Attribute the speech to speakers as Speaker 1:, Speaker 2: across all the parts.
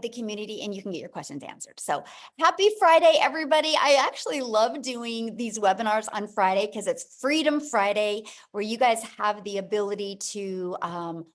Speaker 1: the community and you can get your questions answered. So happy Friday, everybody. I actually love doing these webinars on Friday because it's Freedom Friday, where you guys have the ability to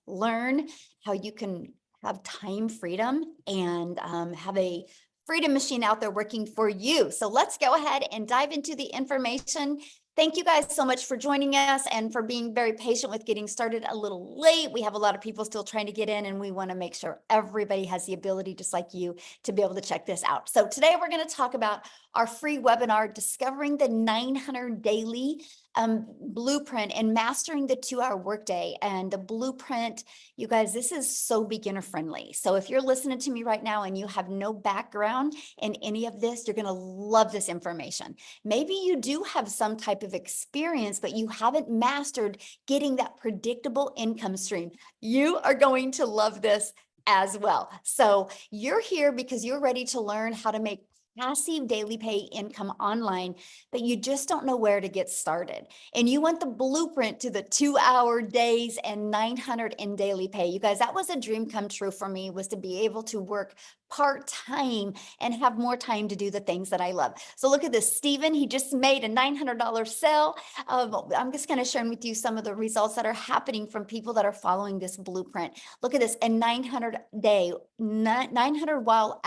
Speaker 1: learn how you can have time freedom and have a freedom machine out there working for you. So let's go ahead and dive into the information. Thank you guys so much for joining us and for being very patient with getting started a little late. We have a lot of people still trying to get in, and we want to make sure everybody has the ability, just like you, to be able to check this out. So today we're going to talk about our free webinar, Discovering the 900 Daily Blueprint and Mastering the 2-Hour Workday. And the blueprint, you guys, this is so beginner friendly. So if you're listening to me right now and you have no background in any of this, you're going to love this information. Maybe you do have some type of experience, but you haven't mastered getting that predictable income stream. You are going to love this as well. So you're here because you're ready to learn how to make passive daily pay income online, but you just don't know where to get started. And you want the blueprint to the 2-hour days and 900 in daily pay. You guys, that was a dream come true for me, was to be able to work part-time and have more time to do the things that I love. So look at this, Stephen, he just made a $900 sale. I'm just going to share with you some of the results that are happening from people that are following this blueprint. Look at this, a 900 day, 900 while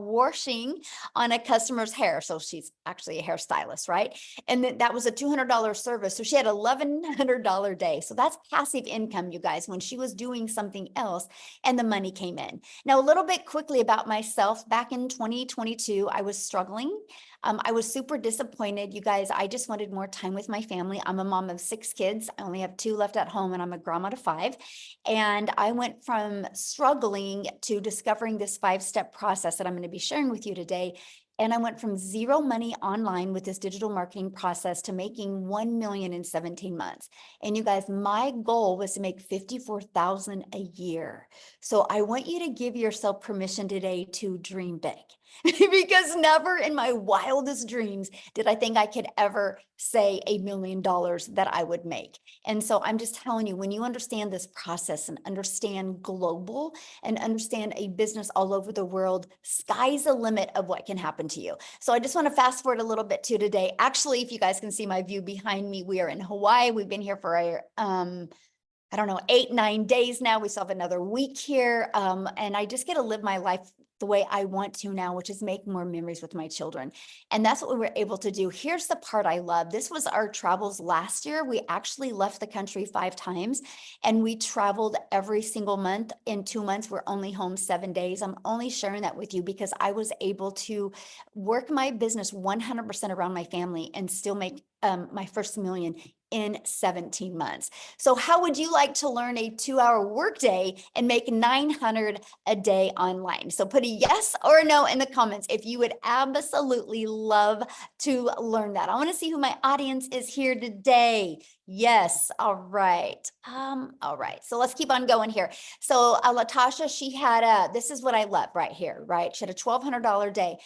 Speaker 1: washing on a customer's hair. So she's actually a hairstylist, right? And then that was a $200 service. So she had $1,100 day. So that's passive income, you guys, when she was doing something else and the money came in. Now, a little bit quickly about myself, back in 2022, I was struggling. I was super disappointed. You guys, I just wanted more time with my family. I'm a mom of 6 kids. I only have 2 left at home, and I'm a grandma to 5. And I went from struggling to discovering this 5-step process that I'm going to be sharing with you today. And I went from zero money online with this digital marketing process to making 1 million in 17 months. And you guys, my goal was to make 54,000 a year. So I want you to give yourself permission today to dream big. Because never in my wildest dreams did I think I could ever say $1 million that I would make. And so I'm just telling you, when you understand this process and understand global and understand a business all over the world, sky's the limit of what can happen to you. So I just want to fast forward a little bit to today. Actually, if you guys can see my view behind me, we are in Hawaii. We've been here for I don't know, 8, 9 days now. We still have another week here. And I just get to live my life the way I want to now, which is make more memories with my children. And that's what we were able to do. Here's the part I love. This was our travels last year. We actually left the country 5 times and we traveled every single month. In 2 months, we're only home 7 days. I'm only sharing that with you because I was able to work my business 100% around my family and still make my first million in 17 months. So how would you like to learn a 2-hour workday and make 900 a day online? So put a yes or a no in the comments if you would absolutely love to learn that. I want to see who my audience is here today. Yes. All right. All right. So let's keep on going here. So Latasha, she had this is what I love right here, right? She had a $1,200 day.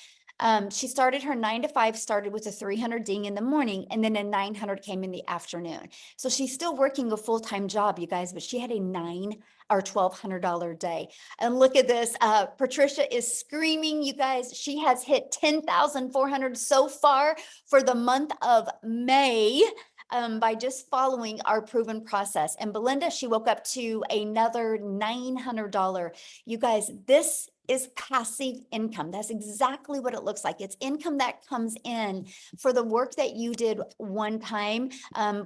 Speaker 1: She started her 9 to 5, started with a 300 ding in the morning, and then a 900 came in the afternoon. So she's still working a full-time job, you guys, but she had a $9 or $1,200 day. And look at this. Patricia is screaming, you guys. She has hit 10,400 so far for the month of May. By just following our proven process. And Belinda, she woke up to another $900. You guys, this is passive income. That's exactly what it looks like. It's income that comes in for the work that you did one time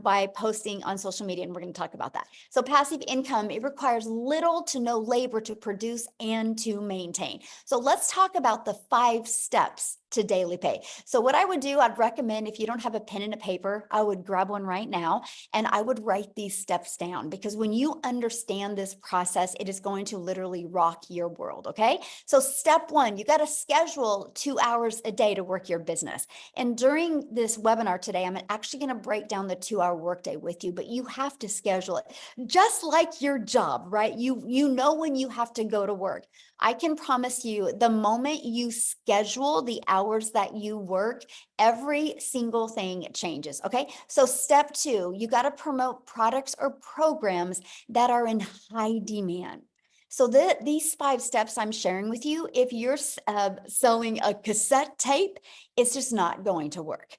Speaker 1: by posting on social media. And we're going to talk about that. So passive income, it requires little to no labor to produce and to maintain. So let's talk about the 5 steps to daily pay. So what I would do, I'd recommend, if you don't have a pen and a paper, I would grab one right now and I would write these steps down, because when you understand this process, it is going to literally rock your world. Okay. So step 1, you got to schedule 2 hours a day to work your business. And during this webinar today, I'm actually going to break down the 2-hour workday with you, but you have to schedule it just like your job, right? You know when you have to go to work. I can promise you, the moment you schedule the hours that you work, every single thing changes. Okay. So step 2, you got to promote products or programs that are in high demand. So these 5 steps I'm sharing with you, if you're selling a cassette tape, it's just not going to work,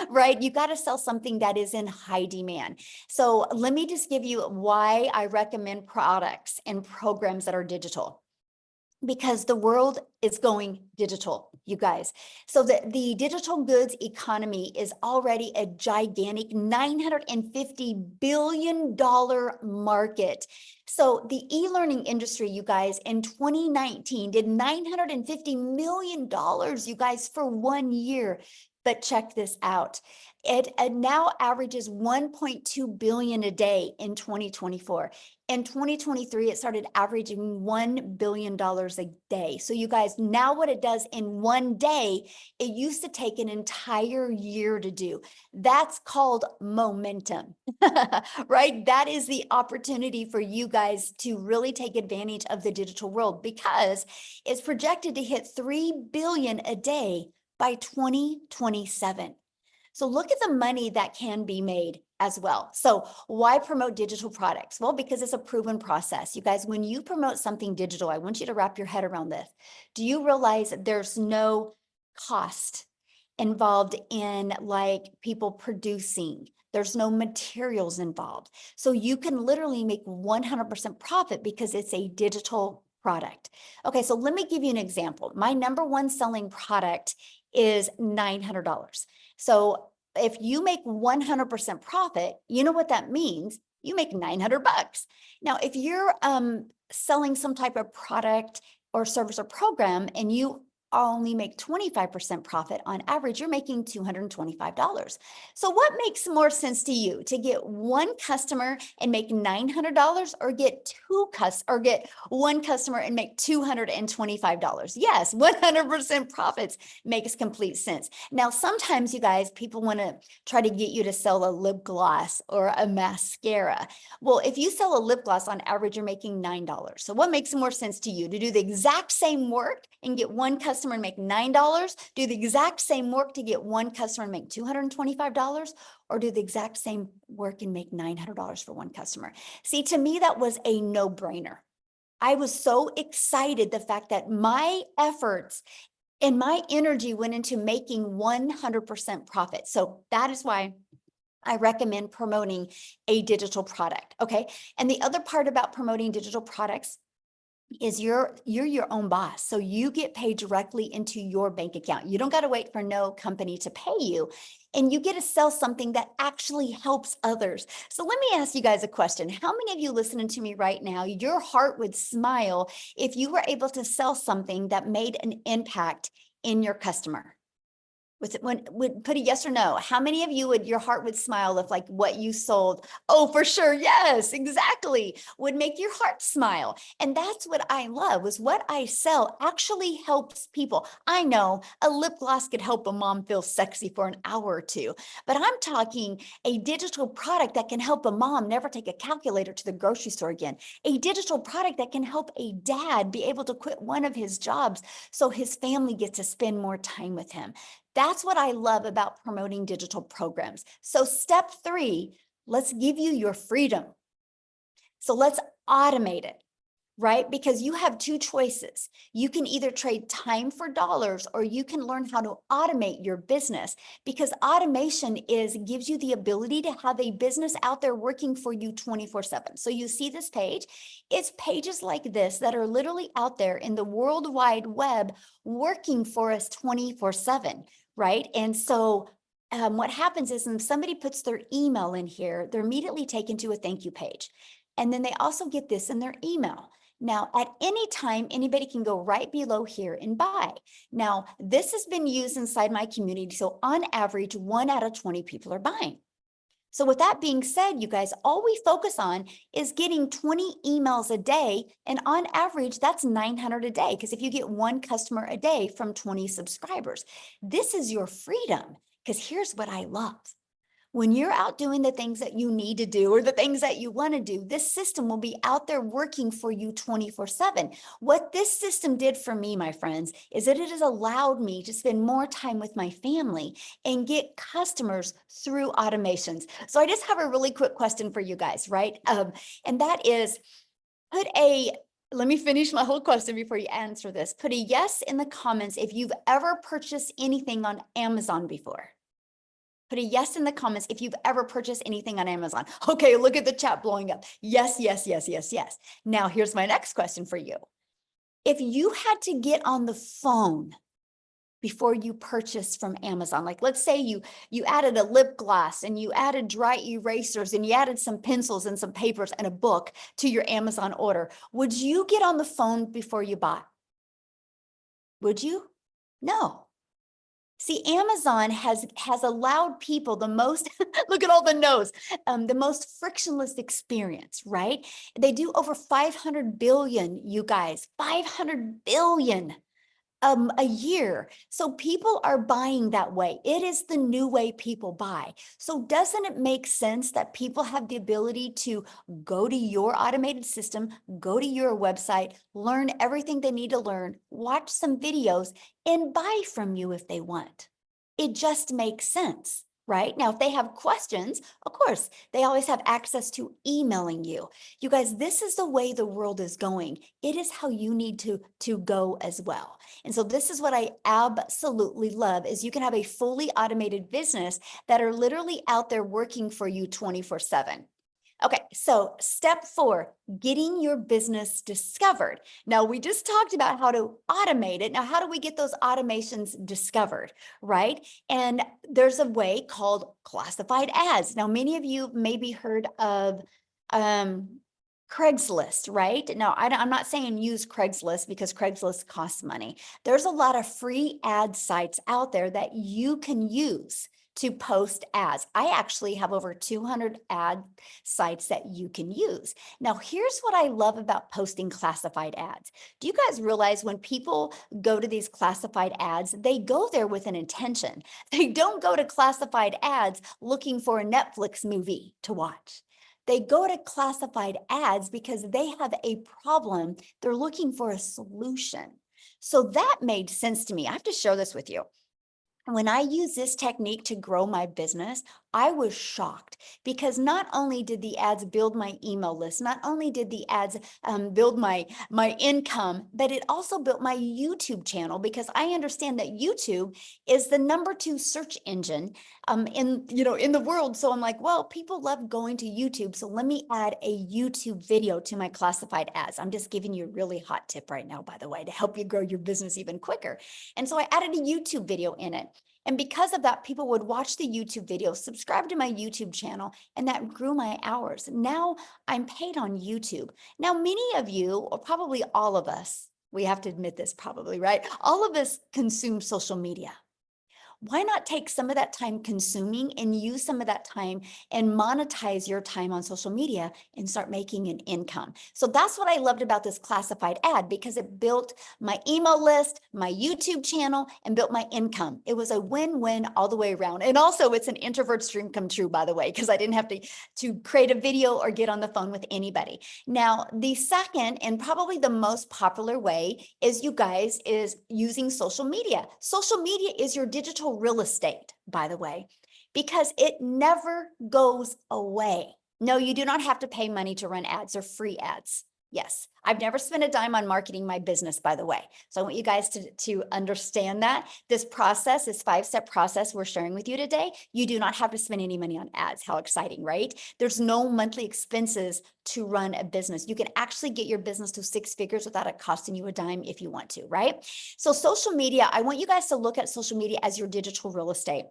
Speaker 1: right? You got to sell something that is in high demand. So let me just give you why I recommend products and programs that are digital. Because the world is going digital, you guys. So the digital goods economy is already a gigantic $950 billion market. So the e-learning industry, you guys, in 2019 did $950 million, you guys, for 1 year. But check this out. It now averages 1.2 billion a day in 2024. In 2023, it started averaging $1 billion a day. So you guys, now what it does in 1 day, it used to take an entire year to do. That's called momentum, right? That is the opportunity for you guys to really take advantage of the digital world, because it's projected to hit 3 billion a day by 2027. So look at the money that can be made as well. So why promote digital products? Well, because it's a proven process. You guys, when you promote something digital, I want you to wrap your head around this. Do you realize that there's no cost involved in like people producing? There's no materials involved. So you can literally make 100% profit because it's a digital product. Okay, so let me give you an example. My number 1 selling product is $900. So if you make 100% profit, you know what that means? You make 900 bucks. Now, if you're selling some type of product or service or program and you only make 25% profit on average, you're making $225. So what makes more sense to you, to get 1 customer and make $900, or get 1 customer and make $225? Yes, 100% profits makes complete sense. Now, sometimes you guys, people want to try to get you to sell a lip gloss or a mascara. Well, if you sell a lip gloss, on average, you're making $9. So what makes more sense to you, to do the exact same work and get 1 customer and make $9, do the exact same work to get 1 customer and make $225, or do the exact same work and make $900 for 1 customer? See, to me, that was a no-brainer. I was so excited, the fact that my efforts and my energy went into making 100% profit. So that is why I recommend promoting a digital product. Okay. And the other part about promoting digital products is you're your own boss. So you get paid directly into your bank account. You don't got to wait for no company to pay you, and you get to sell something that actually helps others. So let me ask you guys a question. How many of you listening to me right now, your heart would smile if you were able to sell something that made an impact in your customer? Would put a yes or no? How many of you your heart would smile if like what you sold? Oh, for sure. Yes, exactly. Would make your heart smile. And that's what I love, was what I sell actually helps people. I know a lip gloss could help a mom feel sexy for an hour or 2, but I'm talking a digital product that can help a mom never take a calculator to the grocery store again. A digital product that can help a dad be able to quit one of his jobs so his family gets to spend more time with him. That's what I love about promoting digital programs. So step 3, let's give you your freedom. So let's automate it, right? Because you have 2 choices. You can either trade time for dollars, or you can learn how to automate your business, because automation gives you the ability to have a business out there working for you 24/7. So you see this page, it's pages like this that are literally out there in the World Wide Web working for us 24/7, right? And so what happens is when somebody puts their email in here, they're immediately taken to a thank you page. And then they also get this in their email. Now, at any time, anybody can go right below here and buy. Now, this has been used inside my community. So on average, 1 out of 20 people are buying. So with that being said, you guys, all we focus on is getting 20 emails a day. And on average, that's 900 a day. Because if you get 1 customer a day from 20 subscribers, this is your freedom. Because here's what I love. When you're out doing the things that you need to do, or the things that you want to do, this system will be out there working for you 24/7. What this system did for me, my friends, is that it has allowed me to spend more time with my family and get customers through automations. So I just have a really quick question for you guys, right? And that is, put a let me finish my whole question before you answer this. Put a yes in the comments if you've ever purchased anything on Amazon before. Put a yes in the comments if you've ever purchased anything on Amazon. Okay, look at the chat blowing up. Yes, yes, yes, yes, yes. Now here's my next question for you. If you had to get on the phone before you purchase from Amazon, like let's say you added a lip gloss and you added dry erasers and you added some pencils and some papers and a book to your Amazon order, would you get on the phone before you bought? Would you? No. See, Amazon has allowed people the most, look at all the no's, the most frictionless experience, right? They do over 500 billion, you guys, 500 billion a year. So people are buying that way. It is the new way people buy. So doesn't it make sense that people have the ability to go to your automated system, go to your website, learn everything they need to learn, watch some videos, and buy from you if they want? It just makes sense. Right? Now, if they have questions, of course, they always have access to emailing you. You guys, this is the way the world is going. It is how you need to go as well. And so this is what I absolutely love is you can have a fully automated business that are literally out there working for you 24/7. Okay, so step 4, getting your business discovered. Now, we just talked about how to automate it. Now, how do we get those automations discovered, right? And there's a way called classified ads. Now, many of you maybe heard of Craigslist, right? Now, I'm not saying use Craigslist because Craigslist costs money. There's a lot of free ad sites out there that you can use to post ads. I actually have over 200 ad sites that you can use. Now, here's what I love about posting classified ads. Do you guys realize when people go to these classified ads, they go there with an intention. They don't go to classified ads looking for a Netflix movie to watch. They go to classified ads because they have a problem. They're looking for a solution. So that made sense to me. I have to share this with you. When I use this technique to grow my business, I was shocked because not only did the ads build my email list, not only did the ads build my income, but it also built my YouTube channel because I understand that YouTube is the #2 search engine in the world. So I'm like, well, people love going to YouTube, so let me add a YouTube video to my classified ads. I'm just giving you a really hot tip right now, by the way, to help you grow your business even quicker. And so I added a YouTube video in it. And because of that, people would watch the YouTube video, subscribe to my YouTube channel, and that grew my hours. Now I'm paid on YouTube. Now, many of you, or probably all of us, we have to admit this probably, right? All of us consume social media. Why not take some of that time consuming and use some of that time and monetize your time on social media and start making an income? So that's what I loved about this classified ad because it built my email list, my YouTube channel, and built my income. It was a win-win all the way around. And also it's an introvert's dream come true, by the way, because I didn't have to create a video or get on the phone with anybody. Now, the second and probably the most popular way is, you guys, is using social media. Social media is your digital real estate, by the way, because it never goes away. No, you do not have to pay money to run ads or free ads. Yes, I've never spent a dime on marketing my business, by the way. So I want you guys to understand that this process, this 5-step process we're sharing with you today, you do not have to spend any money on ads. How exciting, right? There's no monthly expenses to run a business. You can actually get your business to 6 figures without it costing you a dime if you want to, right? So social media, I want you guys to look at social media as your digital real estate.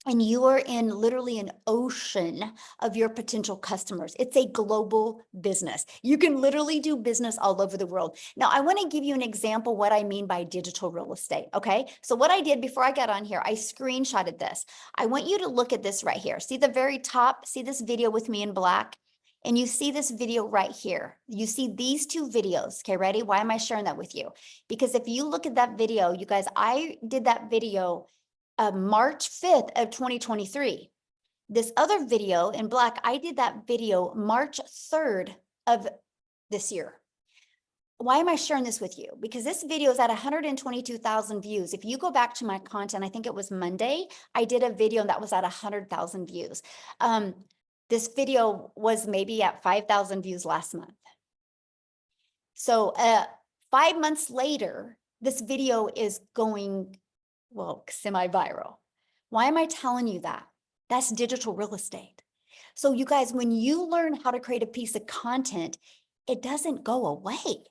Speaker 1: And you are in literally an ocean of your potential customers. It's a global business. You can literally do business all over the world. Now, I want to give you an example what I mean by digital real estate, okay? So what I did before I got on here, I screenshotted this. I want you to look at this right here. See the very top? See this video with me in black? And you see this video right here. You see these 2 videos. Okay, ready? Why am I sharing that with you? Because if you look at that video, you guys, I did that video March 5th of 2023. This other video in black, I did that video March 3rd of this year. Why am I sharing this with you? Because this video is at 122,000 views. If you go back to my content, I think it was Monday, I did a video that was at 100,000 views. This video was maybe at 5,000 views last month. So 5 months later, this video is going, well, semi-viral. Why am I telling you that? That's digital real estate. So you guys, when you learn how to create a piece of content, it doesn't go away.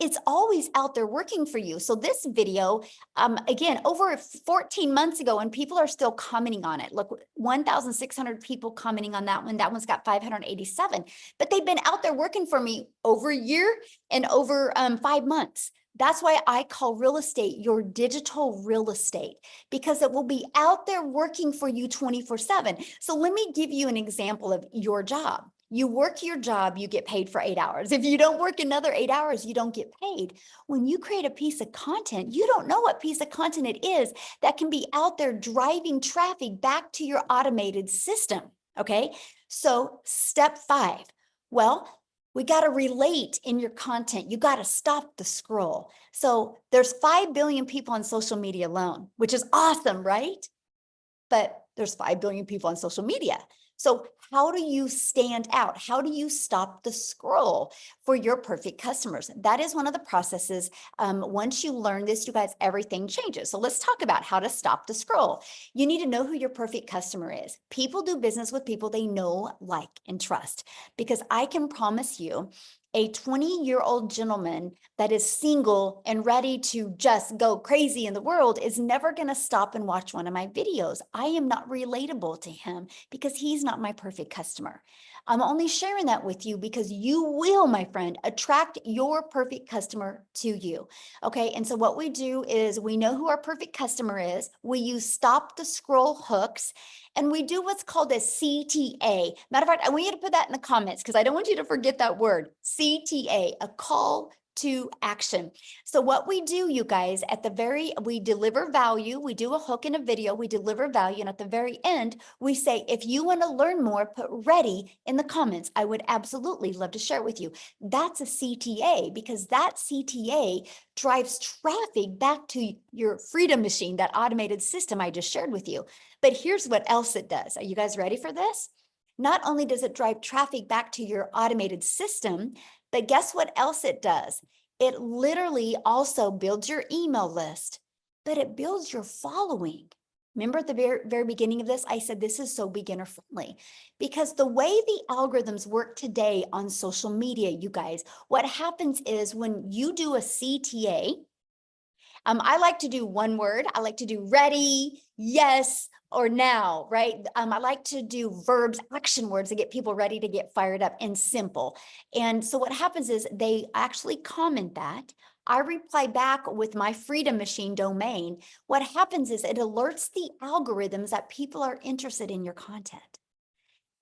Speaker 1: It's always out there working for you. So this video, again, over 14 months ago, and people are still commenting on it. Look, 1,600 people commenting on that one. That one's got 587, but they've been out there working for me over a year and over 5 months. That's why I call real estate your digital real estate, because it will be out there working for you 24/7. So let me give you an example of your job. You work your job, you get paid for 8 hours. If you don't work another 8 hours, you don't get paid. When you create a piece of content, you don't know what piece of content it is that can be out there driving traffic back to your automated system. Okay. So step 5. Well, we got to relate in your content. You got to stop the scroll. So there's 5 billion people on social media alone, which is awesome, right? But there's 5 billion people on social media. So how do you stand out? How do you stop the scroll for your perfect customers? That is one of the processes. Once you learn this, you guys, everything changes. So let's talk about how to stop the scroll. You need to know who your perfect customer is. People do business with people they know, like, and trust, because I can promise you, a 20-year-old gentleman that is single and ready to just go crazy in the world is never going to stop and watch one of my videos. I am not relatable to him because he's not my perfect customer. I'm only sharing that with you because you will, my friend, attract your perfect customer to you. Okay. And so what we do is we know who our perfect customer is. We use stop the scroll hooks, and we do what's called a CTA. Matter of fact, I want you to put that in the comments because I don't want you to forget that word, CTA, a call to action. So what we do, you guys, we deliver value. We do a hook in a video, we deliver value. And at the very end, we say, if you want to learn more, put ready in the comments. I would absolutely love to share it with you. That's a CTA, because that CTA drives traffic back to your Freedom Machine, that automated system I just shared with you. But here's what else it does. Are you guys ready for this? Not only does it drive traffic back to your automated system, but guess what else it does? It literally also builds your email list, but it builds your following. Remember at the very beginning of this, I said this is so beginner friendly, because the way the algorithms work today on social media, you guys, what happens is when you do a CTA, I like to do one word. I like to do ready, yes, or now, right? I like to do verbs, action words to get people ready to get fired up and simple. And so what happens is they actually comment that. I reply back with my Freedom Machine domain. What happens is it alerts the algorithms that people are interested in your content.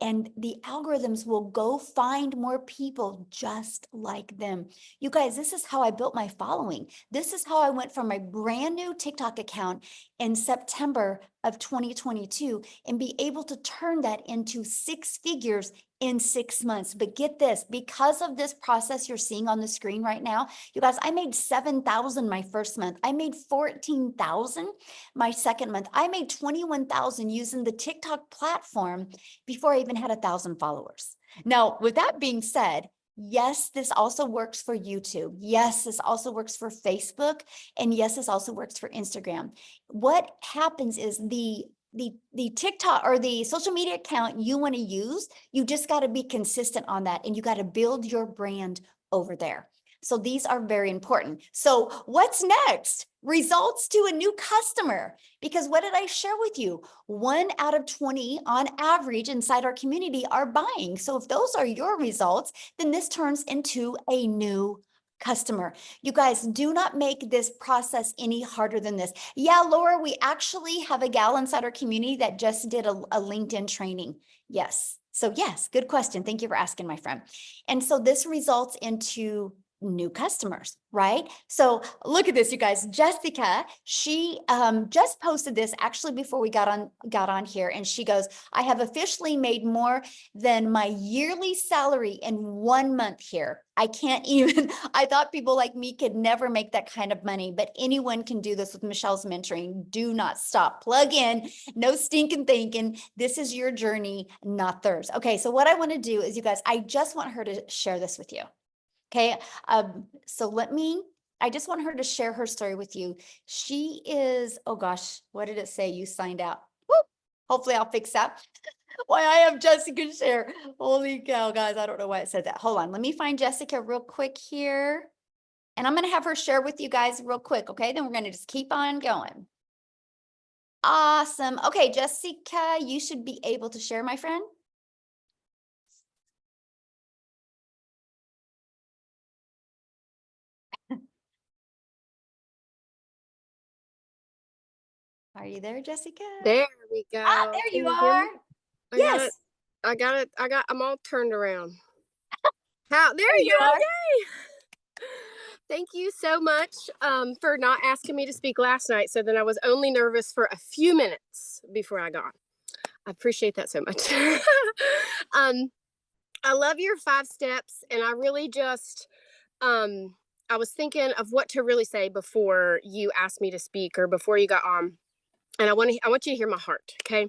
Speaker 1: And the algorithms will go find more people just like them. You guys, this is how I built my following. This is how I went from my brand new TikTok account in September of 2022 and be able to turn that into 6 figures in 6 months. But get this, because of this process you're seeing on the screen right now, you guys, I made 7,000 my first month. I made 14,000 my second month. I made 21,000 using the TikTok platform before I even had 1,000 followers. Now, with that being said, yes, this also works for YouTube. Yes, this also works for Facebook. And yes, this also works for Instagram. What happens is the TikTok or the social media account you want to use, you just got to be consistent on that, and you got to build your brand over there. So these are very important. So what's next? Results to a new customer. Because what did I share with you? 1 out of 20 on average inside our community are buying. So if those are your results, then this turns into a new customer. You guys, do not make this process any harder than this. Yeah, Laura, we actually have a gal inside our community that just did a LinkedIn training. Yes. So yes, good question. Thank you for asking, my friend. And so this results into new customers, right? So look at this, you guys. Jessica, she just posted this actually before we got on here, and she goes, I have officially made more than my yearly salary in 1 month here. I can't even, I thought people like me could never make that kind of money, but anyone can do this with Michelle's mentoring. Do not stop. Plug in, no stinking thinking. This is your journey, not theirs. Okay, so what I want to do is, you guys, I just want her to share this with you. Okay. So I just want her to share her story with you. She is, oh gosh, what did it say? You signed out. Whoop. Hopefully I'll fix that. Why I have Jessica share. Holy cow, guys. I don't know why it said that. Hold on. Let me find Jessica real quick here. And I'm going to have her share with you guys real quick. Okay. Then we're going to just keep on going. Awesome. Okay, Jessica, you should be able to share, my friend. Are you there, Jessica?
Speaker 2: There we go.
Speaker 1: Ah, there
Speaker 2: Can
Speaker 1: you
Speaker 2: you hear
Speaker 1: are.
Speaker 2: me?
Speaker 1: Yes.
Speaker 2: I'm all turned around. There
Speaker 1: There
Speaker 2: you
Speaker 1: you
Speaker 2: go.
Speaker 1: are.
Speaker 2: Yay. Thank you so much for not asking me to speak last night. So then I was only nervous for a few minutes before I got. I appreciate that so much. I love your 5 steps, and I really just I was thinking of what to really say before you asked me to speak or before you got on. And I want you to hear my heart, okay?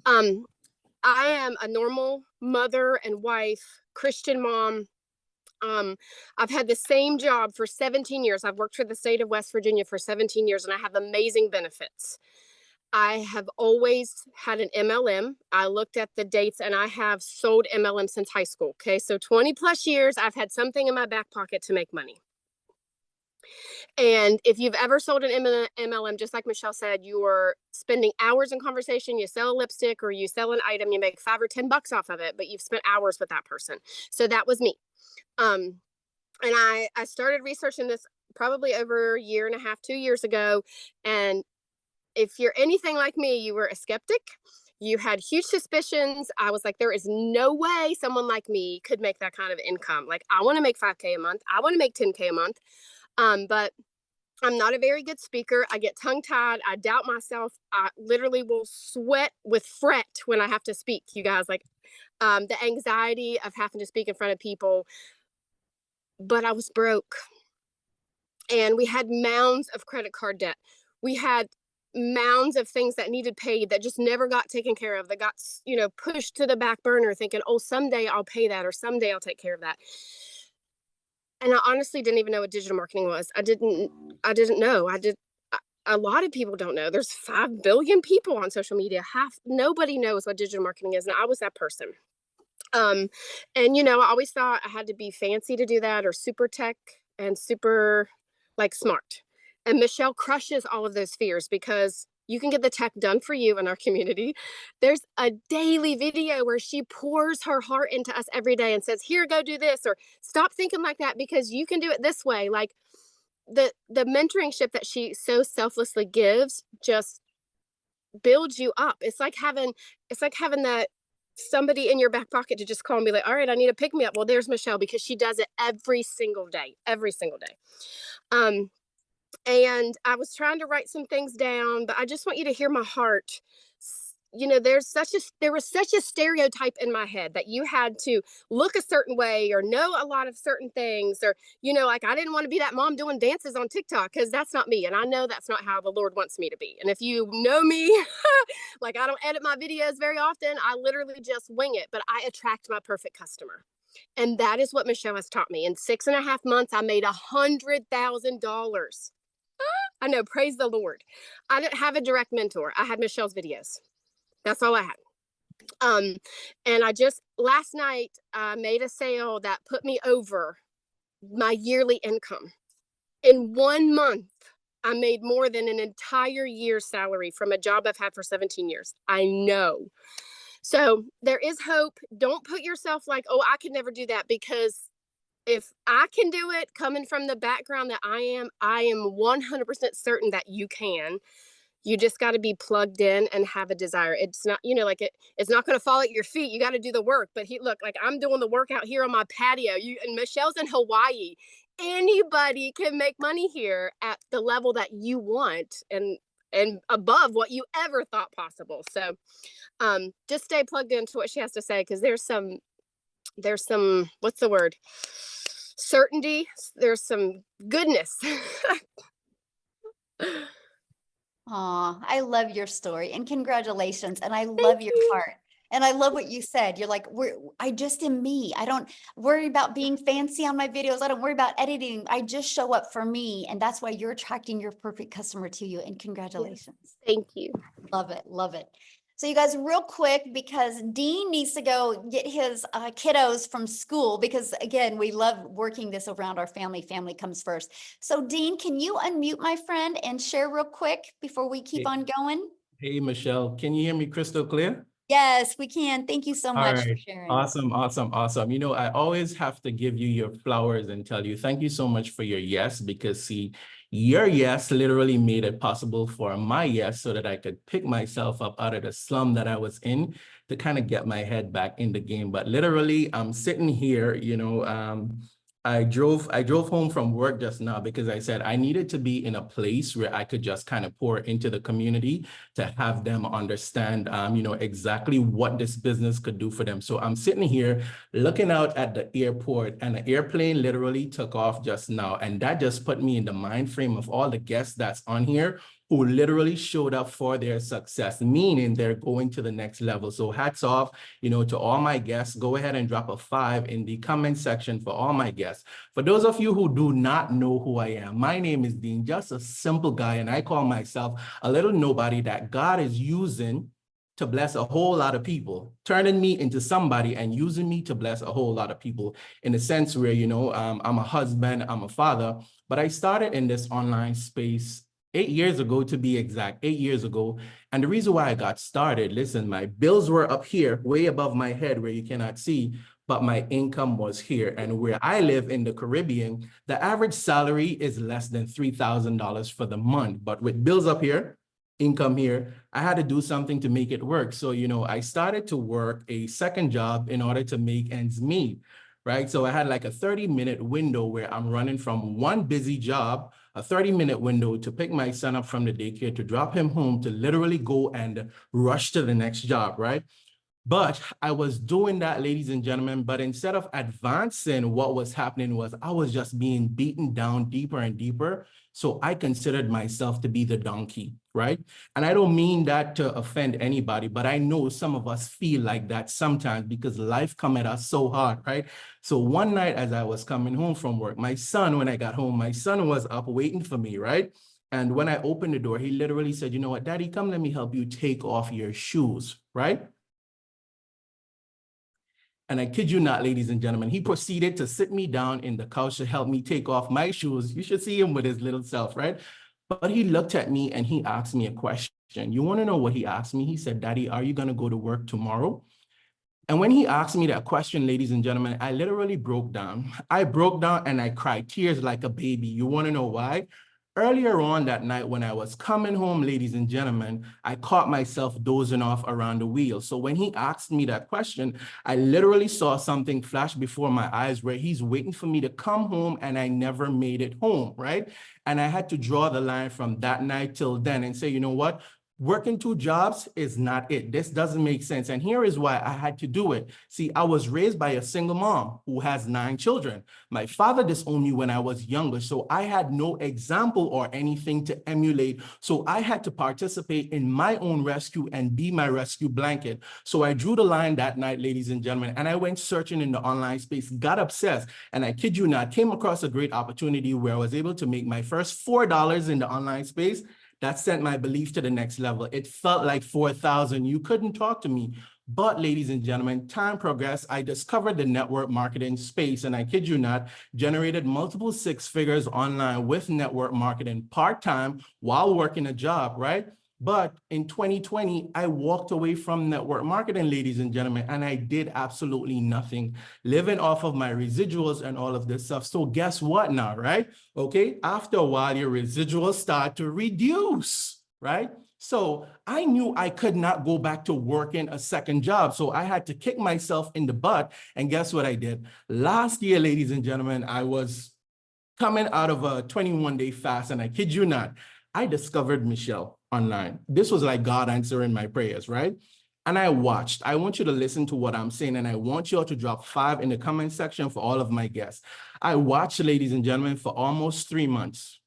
Speaker 2: Um, I am a normal mother and wife, Christian mom. I've had the same job for 17 years. I've worked for the state of West Virginia for 17 years, and I have amazing benefits. I have always had an MLM. I looked at the dates and I have sold MLM since high school. Okay. So 20 plus years, I've had something in my back pocket to make money. And if you've ever sold an MLM, just like Michelle said, you are spending hours in conversation. You sell a lipstick or you sell an item, you make $5 or $10 off of it, but you've spent hours with that person. So that was me. And I started researching this probably over a year and a half, 2 years ago. And if you're anything like me, you were a skeptic. You had huge suspicions. I was like, there is no way someone like me could make that kind of income. Like, I want to make 5K a month. I want to make 10K a month. But I'm not a very good speaker. I get tongue tied. I doubt myself. I literally will sweat with fret when I have to speak, you guys. Like, the anxiety of having to speak in front of people. But I was broke. And we had mounds of credit card debt. We had mounds of things that needed paid that just never got taken care of, that got, pushed to the back burner, thinking, oh, someday I'll pay that, or someday I'll take care of that. And I honestly didn't even know what digital marketing was. I didn't know. A lot of people don't know. There's 5 billion people on social media. Nobody knows what digital marketing is. And I was that person. And I always thought I had to be fancy to do that, or super tech and super like smart. And Michelle crushes all of those fears because you can get the tech done for you in our community. There's a daily video where she pours her heart into us every day and says, here, go do this, or stop thinking like that because you can do it this way. Like, the mentoringship that she so selflessly gives just builds you up. It's like having that somebody in your back pocket to just call and be like, all right, I need a pick me up. Well, there's Michelle, because she does it every single day. And I was trying to write some things down, but I just want you to hear my heart. There was such a stereotype in my head that you had to look a certain way or know a lot of certain things, or, like, I didn't want to be that mom doing dances on TikTok, because that's not me. And I know that's not how the Lord wants me to be. And if you know me, like, I don't edit my videos very often. I literally just wing it, but I attract my perfect customer. And that is what Michelle has taught me. In 6.5 months, I made $100,000. I know, praise the Lord. I didn't have a direct mentor. I had Michelle's videos. That's all I had. And I just last night made a sale that put me over my yearly income. In 1 month, I made more than an entire year's salary from a job I've had for 17 years. I know. So there is hope. Don't put yourself like, oh, I could never do that, because if I can do it coming from the background that I am 100% certain that you can. You just got to be plugged in and have a desire. It's not, it's not going to fall at your feet. You got to do the work. But look, like, I'm doing the work out here on my patio. And Michelle's in Hawaii. Anybody can make money here at the level that you want, and above what you ever thought possible. So just stay plugged into what she has to say, because there's some, what's the word? Certainty. There's some goodness.
Speaker 1: Aw, I love your story, and congratulations. And I love your heart. And I love what you said. You're like, I just am me. I don't worry about being fancy on my videos. I don't worry about editing. I just show up for me. And that's why you're attracting your perfect customer to you. And congratulations.
Speaker 2: Thank you.
Speaker 1: Love it. Love it. So you guys, real quick, because Dean needs to go get his kiddos from school, because again, we love working this around our family. Family comes first. So Dean, can you unmute my friend and share real quick before we keep on going?
Speaker 3: Hey, Michelle, can you hear me crystal clear?
Speaker 1: Yes, we can. Thank you so
Speaker 3: All
Speaker 1: much for
Speaker 3: right.
Speaker 1: sharing.
Speaker 3: Awesome, awesome, awesome. You know, I always have to give you your flowers and tell you thank you so much for your yes, because see, your yes literally made it possible for my yes so that I could pick myself up out of the slum that I was in to kind of get my head back in the game. But literally, I'm sitting here, you know, I drove home from work just now because I said I needed to be in a place where I could just kind of pour into the community to have them understand, you know, exactly what this business could do for them. So I'm sitting here looking out at the airport, and the airplane literally took off just now. And that just put me in the mind frame of all the guests that's on here who literally showed up for their success, meaning they're going to the next level. So hats off, you know, to all my guests. Go ahead and drop a 5 in the comment section for all my guests. For those of you who do not know who I am, my name is Dean, just a simple guy, and I call myself a little nobody that God is using to bless a whole lot of people, turning me into somebody and using me to bless a whole lot of people, in a sense where, you know, I'm a husband, I'm a father, but I started in this online space 8 years ago, to be exact, 8 years ago. And the reason why I got started, listen, my bills were up here, way above my head where you cannot see, but my income was here. And where I live in the Caribbean, the average salary is less than $3,000 for the month. But with bills up here, income here, I had to do something to make it work. So, you know, I started to work a second job in order to make ends meet, right? So I had like a 30-minute window where I'm running from one busy job, a 30-minute window to pick my son up from the daycare, to drop him home, to literally go and rush to the next job, right? But I was doing that, ladies and gentlemen, but instead of advancing, what was happening was I was just being beaten down deeper and deeper. So I considered myself to be the donkey, right? And I don't mean that to offend anybody, but I know some of us feel like that sometimes because life come at us so hard, right? So one night as I was coming home from work, my son, when I got home, my son was up waiting for me, right? And when I opened the door, he literally said, you know what, Daddy, come, let me help you take off your shoes, right? And I kid you not, ladies and gentlemen, he proceeded to sit me down in the couch to help me take off my shoes. You should see him with his little self, right? But he looked at me and he asked me a question. You want to know what he asked me? He said, Daddy, are you going to go to work tomorrow? And when he asked me that question, ladies and gentlemen, I literally broke down. I broke down and I cried tears like a baby. You want to know why? Earlier on that night when I was coming home, ladies and gentlemen, I caught myself dozing off around the wheel. So when he asked me that question, I literally saw something flash before my eyes where he's waiting for me to come home and I never made it home, right? And I had to draw the line from that night till then and say, you know what? Working 2 jobs is not it. This doesn't make sense. And here is why I had to do it. See, I was raised by a single mom who has 9 children. My father disowned me when I was younger, so I had no example or anything to emulate. So I had to participate in my own rescue and be my rescue blanket. So I drew the line that night, ladies and gentlemen, and I went searching in the online space, got obsessed, and I kid you not, came across a great opportunity where I was able to make my first $4 in the online space. That sent my belief to the next level. It felt like 4,000. You couldn't talk to me. But ladies and gentlemen, time progressed. I discovered the network marketing space, and I kid you not, generated multiple 6 figures online with network marketing part-time while working a job, right? But in 2020, I walked away from network marketing, ladies and gentlemen, and I did absolutely nothing, living off of my residuals and all of this stuff. So guess what now, right? Okay, after a while, your residuals start to reduce, right? So I knew I could not go back to working a second job. So I had to kick myself in the butt. And guess what I did? Last year, ladies and gentlemen, I was coming out of a 21-day fast, and I kid you not, I discovered Michelle online. This was like God answering my prayers, right? And I watched. I want you to listen to what I'm saying, and I want you all to drop 5 in the comment section for all of my guests. I watched, ladies and gentlemen, for almost 3 months.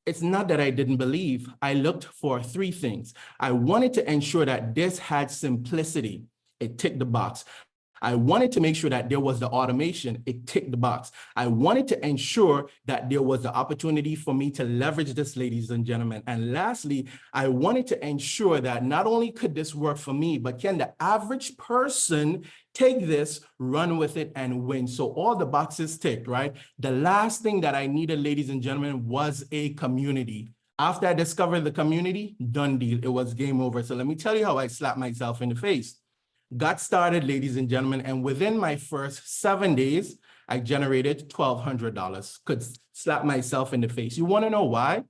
Speaker 3: It's not that I didn't believe. I looked for 3 things. I wanted to ensure that this had simplicity. It ticked the box. I wanted to make sure that there was the automation. It ticked the box. I wanted to ensure that there was the opportunity for me to leverage this, ladies and gentlemen. And lastly, I wanted to ensure that not only could this work for me, but can the average person take this, run with it, and win? So all the boxes ticked, right? The last thing that I needed, ladies and gentlemen, was a community. After I discovered the community, done deal. It was game over. So let me tell you how I slapped myself in the face. Got started, ladies and gentlemen, and within my first 7 days, I generated $1,200. Could slap myself in the face. You want to know why?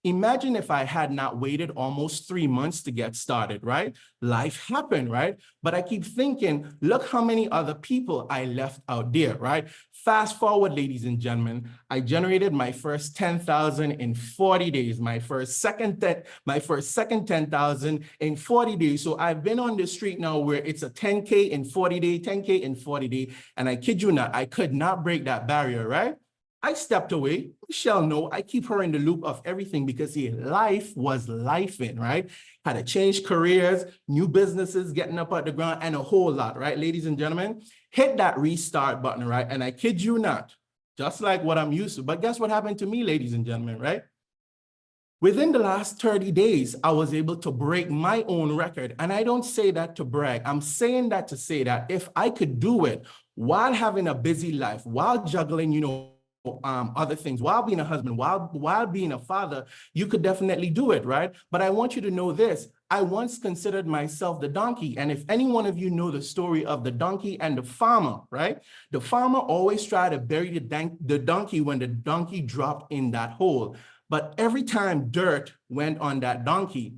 Speaker 3: Imagine if I had not waited almost 3 months to get started, right? Life happened, right? But I keep thinking, look how many other people I left out there, right? Fast forward, ladies and gentlemen, I generated my first 10,000 in 40 days, my first second 10,000 in 40 days. So I've been on the street now where it's a 10K in 40 day, 10K in 40 day. And I kid you not, I could not break that barrier, right? I stepped away. Michelle, no, I keep her in the loop of everything because life was life-in, right? Had to change careers, new businesses, getting up at the ground, and a whole lot, right? Ladies and gentlemen, hit that restart button, right? And I kid you not, just like what I'm used to. But guess what happened to me, ladies and gentlemen, right? Within the last 30 days, I was able to break my own record. And I don't say that to brag. I'm saying that to say that if I could do it while having a busy life, while juggling, other things, while being a husband, while being a father, you could definitely do it, right? But I want you to know this. I once considered myself the donkey. And if any one of you know the story of the donkey and the farmer, right? The farmer always tried to bury the donkey when the donkey dropped in that hole. But every time dirt went on that donkey,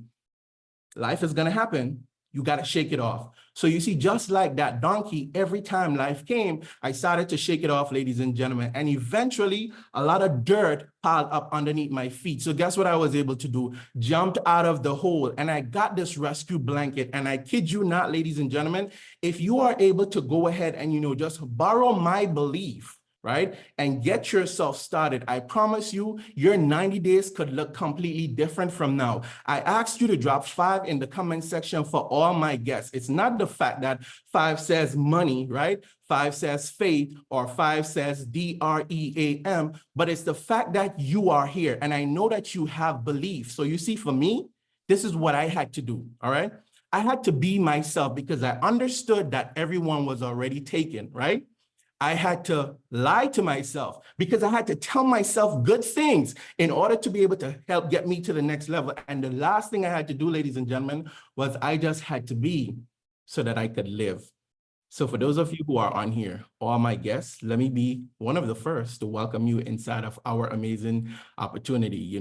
Speaker 3: life is going to happen. You got to shake it off. So you see, just like that donkey, every time life came, I started to shake it off, ladies and gentlemen. And eventually, a lot of dirt piled up underneath my feet. So guess what I was able to do? Jumped out of the hole and I got this rescue blanket. And I kid you not, ladies and gentlemen, if you are able to go ahead and, just borrow my belief, right? And get yourself started. I promise you, your 90 days could look completely different from now. I asked you to drop 5 in the comment section for all my guests. It's not the fact that 5 says money, right? 5 says faith, or 5 says DREAM, but it's the fact that you are here. And I know that you have belief. So you see, for me, this is what I had to do, all right? I had to be myself because I understood that everyone was already taken, right? I had to lie to myself because I had to tell myself good things in order to be able to help get me to the next level. And the last thing I had to do, ladies and gentlemen, was I just had to be so that I could live. So for those of you who are on here, all my guests, let me be one of the first to welcome you inside of our amazing opportunity.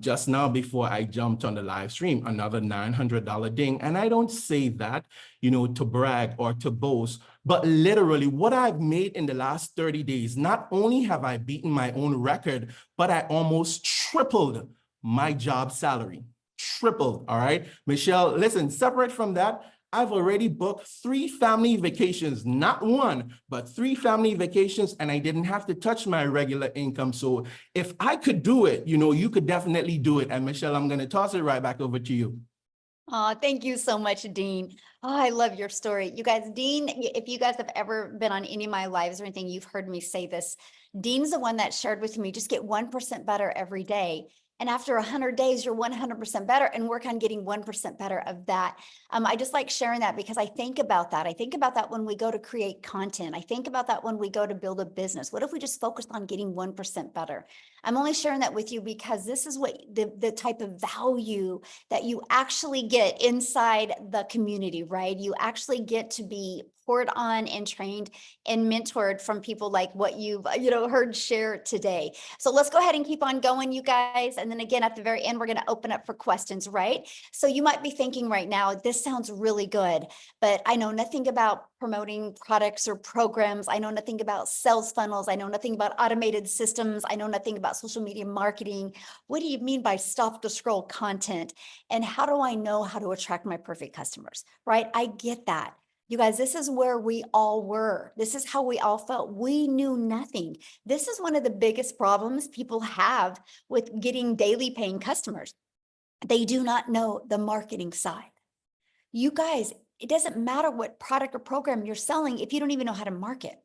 Speaker 3: Just now before I jumped on the live stream, another $900 ding. And I don't say that, to brag or to boast, but literally what I've made in the last 30 days, not only have I beaten my own record, but I almost tripled my job salary. Tripled, all right? Michelle, listen, separate from that, I've already booked 3 family vacations, not 1, but 3 family vacations, and I didn't have to touch my regular income. So if I could do it, you could definitely do it. And Michelle, I'm going to toss it right back over to you.
Speaker 1: Oh, thank you so much, Dean. Oh, I love your story. You guys, Dean, if you guys have ever been on any of my lives or anything, you've heard me say this. Dean's the one that shared with me, just get 1% better every day. And after 100 days, you're 100% better, and work on getting 1% better of that. I just like sharing that because I think about that. I think about that when we go to create content. I think about that when we go to build a business. What if we just focused on getting 1% better? I'm only sharing that with you because this is what the type of value that you actually get inside the community, right? You actually get to be poured on and trained and mentored from people like what you've heard share today. So let's go ahead and keep on going, you guys. And then again, at the very end, we're going to open up for questions, right? So you might be thinking right now, this sounds really good, but I know nothing about promoting products or programs. I know nothing about sales funnels. I know nothing about automated systems. I know nothing about social media marketing. What do you mean by stop to scroll content? And how do I know how to attract my perfect customers, right? I get that. You guys, this is where we all were. This is how we all felt. We knew nothing. This is one of the biggest problems people have with getting daily paying customers. They do not know the marketing side. You guys, it doesn't matter what product or program you're selling if you don't even know how to market.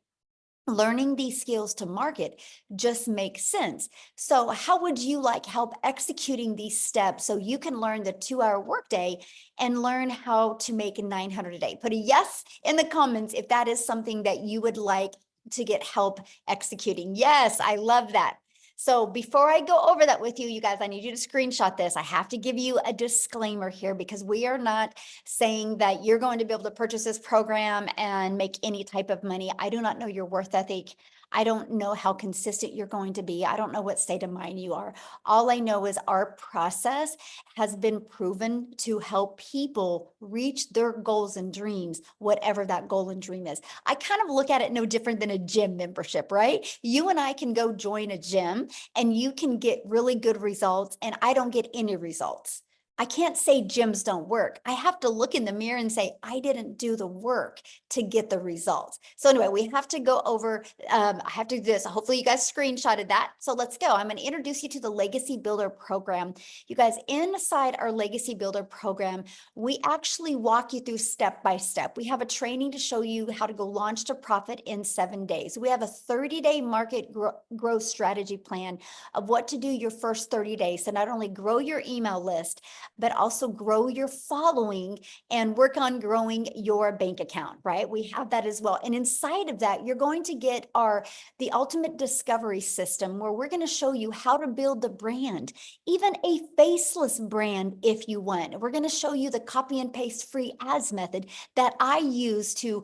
Speaker 1: Learning these skills to market just makes sense. So how would you like help executing these steps so you can learn the 2-hour workday and learn how to make 900 a day? Put a yes in the comments if that is something that you would like to get help executing. Yes, I love that. So before I go over that with you, you guys, I need you to screenshot this. I have to give you a disclaimer here because we are not saying that you're going to be able to purchase this program and make any type of money. I do not know your worth ethic. I don't know how consistent you're going to be. I don't know what state of mind you are. All I know is our process has been proven to help people reach their goals and dreams, whatever that goal and dream is. I kind of look at it no different than a gym membership, right? You and I can go join a gym and you can get really good results and I don't get any results. I can't say gyms don't work. I have to look in the mirror and say, I didn't do the work to get the results. So anyway, we have to go over, I have to do this. Hopefully you guys screenshotted that. So let's go. I'm going to introduce you to the Legacy Builder program. You guys, inside our Legacy Builder program, we actually walk you through step by step. We have a training to show you how to go launch to profit in 7 days. We have a 30-day market growth strategy plan of what to do your first 30 days to not only grow your email list, but also grow your following and work on growing your bank account, right? We have that as well. And inside of that, you're going to get the ultimate discovery system where we're going to show you how to build the brand, even a faceless brand if you want. We're going to show you the copy and paste free ads method that I use to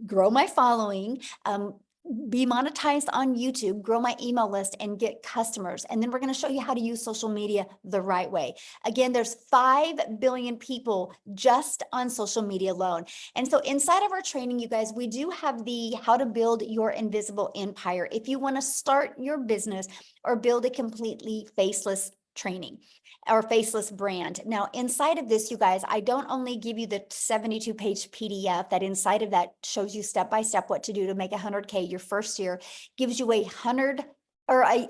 Speaker 1: grow my following, be monetized on YouTube, grow my email list and get customers. And then we're going to show you how to use social media the right way. Again, there's 5 billion people just on social media alone. And so inside of our training, you guys, we do have the how to build your invisible empire. If you want to start your business or build a completely faceless training or faceless brand. Now, inside of this, you guys, I don't only give you the 72-page PDF that inside of that shows you step by step what to do to make 100K your first year, gives you a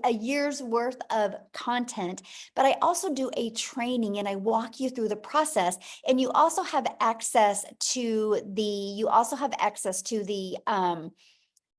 Speaker 1: year's worth of content, but I also do a training and I walk you through the process. And you also have access to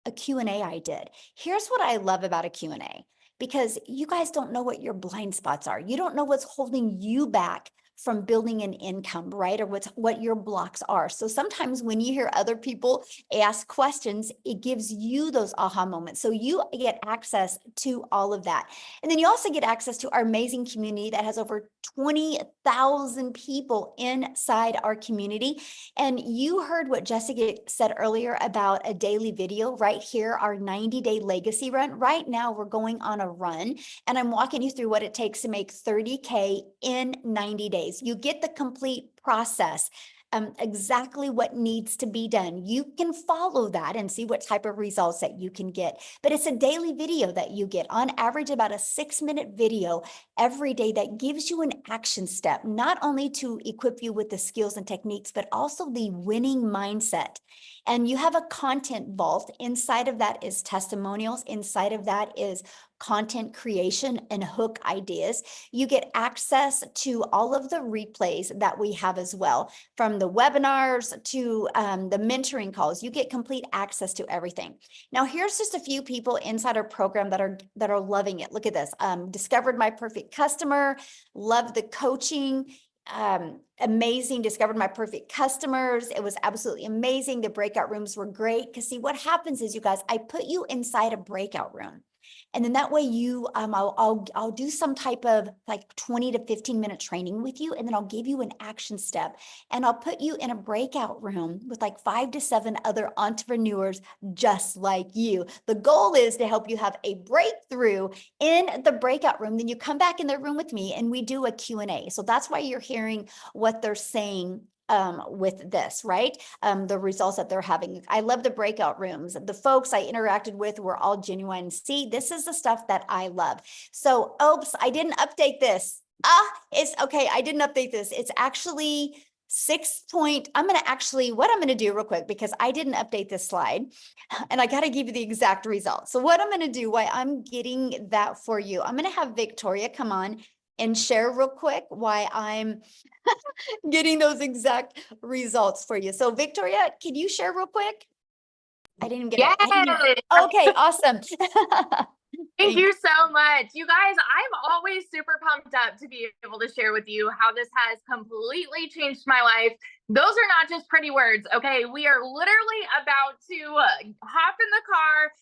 Speaker 1: a Q&A I did. Here's what I love about a Q&A. Because you guys don't know what your blind spots are. You don't know what's holding you back from building an income, right? Or what your blocks are. So sometimes when you hear other people ask questions, it gives you those aha moments. So you get access to all of that. And then you also get access to our amazing community that has over 20,000 people inside our community. And you heard what Jessica said earlier about a daily video right here, our 90-day legacy run. Right now we're going on a run and I'm walking you through what it takes to make 30K in 90 days. You get the complete process, exactly what needs to be done. You can follow that and see what type of results that you can get. But it's a daily video that you get, on average about a 6-minute video every day that gives you an action step, not only to equip you with the skills and techniques, but also the winning mindset. And you have a content vault. Inside of that is testimonials. Inside of that is content creation and hook ideas. You get access to all of the replays that we have as well, from the webinars to the mentoring calls. You get complete access to everything. Now, here's just a few people inside our program that are loving it. Look at this. Discovered my perfect customer, love the coaching. Amazing, discovered my perfect customers. It was absolutely amazing. The breakout rooms were great. Because see, what happens is, you guys, I put you inside a breakout room. And then that way you, I'll do some type of like 20 to 15 minute training with you. And then I'll give you an action step and I'll put you in a breakout room with like 5 to 7 other entrepreneurs just like you. The goal is to help you have a breakthrough in the breakout room. Then you come back in the room with me and we do a Q&A. So that's why you're hearing what they're saying with this, right? The results that they're having. I love the breakout rooms. The folks I interacted with were all genuine. See, this is the stuff that I love. So, oops, I didn't update this. It's okay. I didn't update this. It's actually what I'm going to do real quick, because I didn't update this slide and I got to give you the exact results. So what I'm going to do, why I'm getting that for you, I'm going to have Victoria come on. and share real quick why I'm getting those exact results for you. So Victoria, can you share real quick? I didn't get it.
Speaker 4: Yes.
Speaker 1: Okay, awesome.
Speaker 4: Thank you so much. You guys, I'm always super pumped up to be able to share with you how this has completely changed my life. Those are not just pretty words, okay? We are literally about to hop in the car,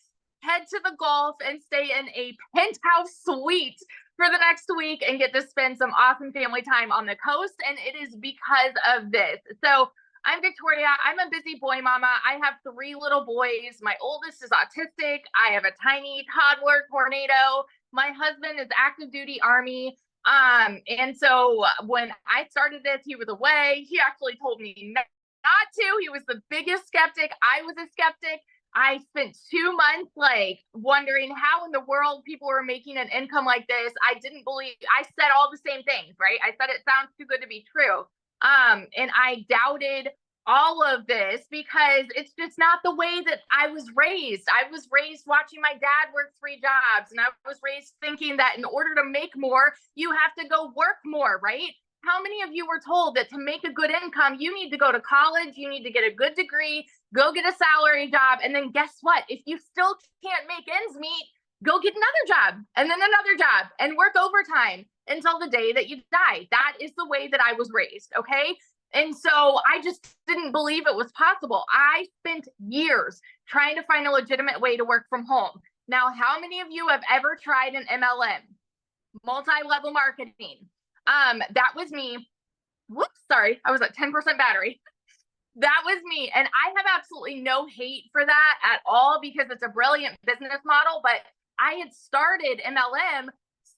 Speaker 4: head to the Gulf, and stay in a penthouse suite for the next week and get to spend some awesome family time on the coast. And it is because of this. So I'm Victoria. I'm a busy boy mama. I have 3 little boys. My oldest is autistic. I have a tiny toddler tornado. My husband is active duty Army. And so when I started this, he was away. He actually told me not to. He was the biggest skeptic. I was a skeptic. I spent 2 months like wondering how in the world people were making an income like this. I didn't believe, I said all the same things, right? I said it sounds too good to be true. And I doubted all of this because it's just not the way that I was raised. I was raised watching my dad work 3 jobs, and I was raised thinking that in order to make more, you have to go work more, right? How many of you were told that to make a good income, you need to go to college, you need to get a good degree, go get a salary job, and then guess what? If you still can't make ends meet, go get another job and then another job and work overtime until the day that you die. That is the way that I was raised, okay? And so I just didn't believe it was possible. I spent years trying to find a legitimate way to work from home. Now, how many of you have ever tried an MLM? Multi-level marketing. That was me. Whoops, sorry, I was at 10% battery. That was me. And I have absolutely no hate for that at all because it's a brilliant business model. But I had started MLM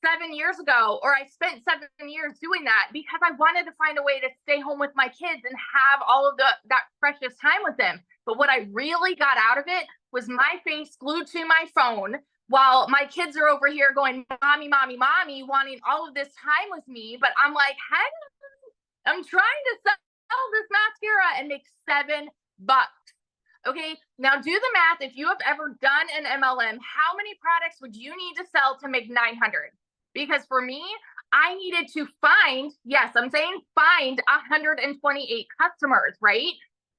Speaker 4: 7 years ago, or I spent 7 years doing that because I wanted to find a way to stay home with my kids and have all of that precious time with them. But what I really got out of it was my face glued to my phone while my kids are over here going, mommy, mommy, mommy, wanting all of this time with me. But I'm like, hey, I'm trying to sell this mascara and make $7. Okay, now do the math. If you have ever done an MLM, how many products would you need to sell to make 900? Because for me, I needed to find, yes, I'm saying find 128 customers, right?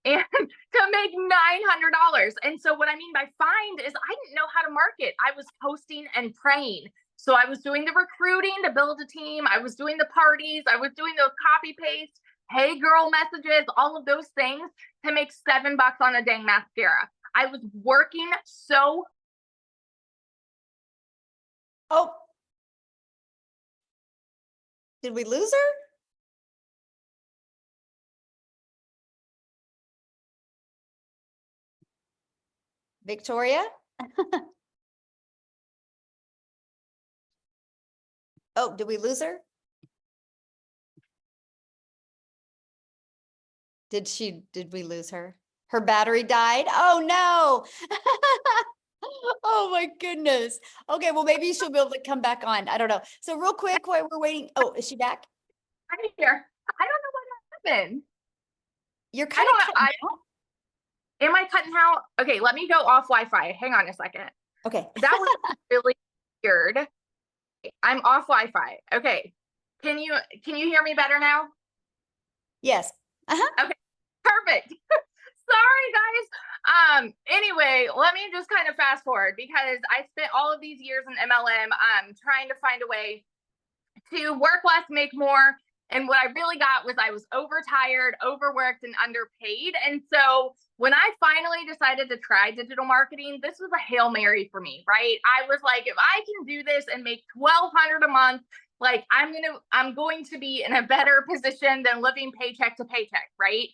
Speaker 4: And to make $900. And so what I mean by find is I didn't know how to market. I was posting and praying. So I was doing the recruiting to build a team. I was doing the parties. I was doing those copy paste, hey girl messages, all of those things to make $7 on a dang mascara. I was working so.
Speaker 1: Oh, did we lose her? Victoria? Oh, did we lose her? Did we lose her? Her battery died? Oh no. Oh my goodness. Okay, well maybe she'll be able to come back on. I don't know. So real quick while we're waiting. Oh, is she back?
Speaker 4: I'm here. I don't know what happened.
Speaker 1: You're kind of cutting out.
Speaker 4: Am I cutting out? Okay, let me go off Wi-Fi. Hang on a second.
Speaker 1: Okay.
Speaker 4: That was really weird. I'm off Wi-Fi. Okay. Can you hear me better now?
Speaker 1: Yes.
Speaker 4: Okay. Perfect. Sorry, guys. Anyway, let me just kind of fast forward because I spent all of these years in MLM trying to find a way to work less, make more. And what I really got was I was overtired, overworked, and underpaid. And so when I finally decided to try digital marketing, this was a Hail Mary for me, right? I was like, if I can do this and make $1,200 a month, like I'm going to be in a better position than living paycheck to paycheck, right?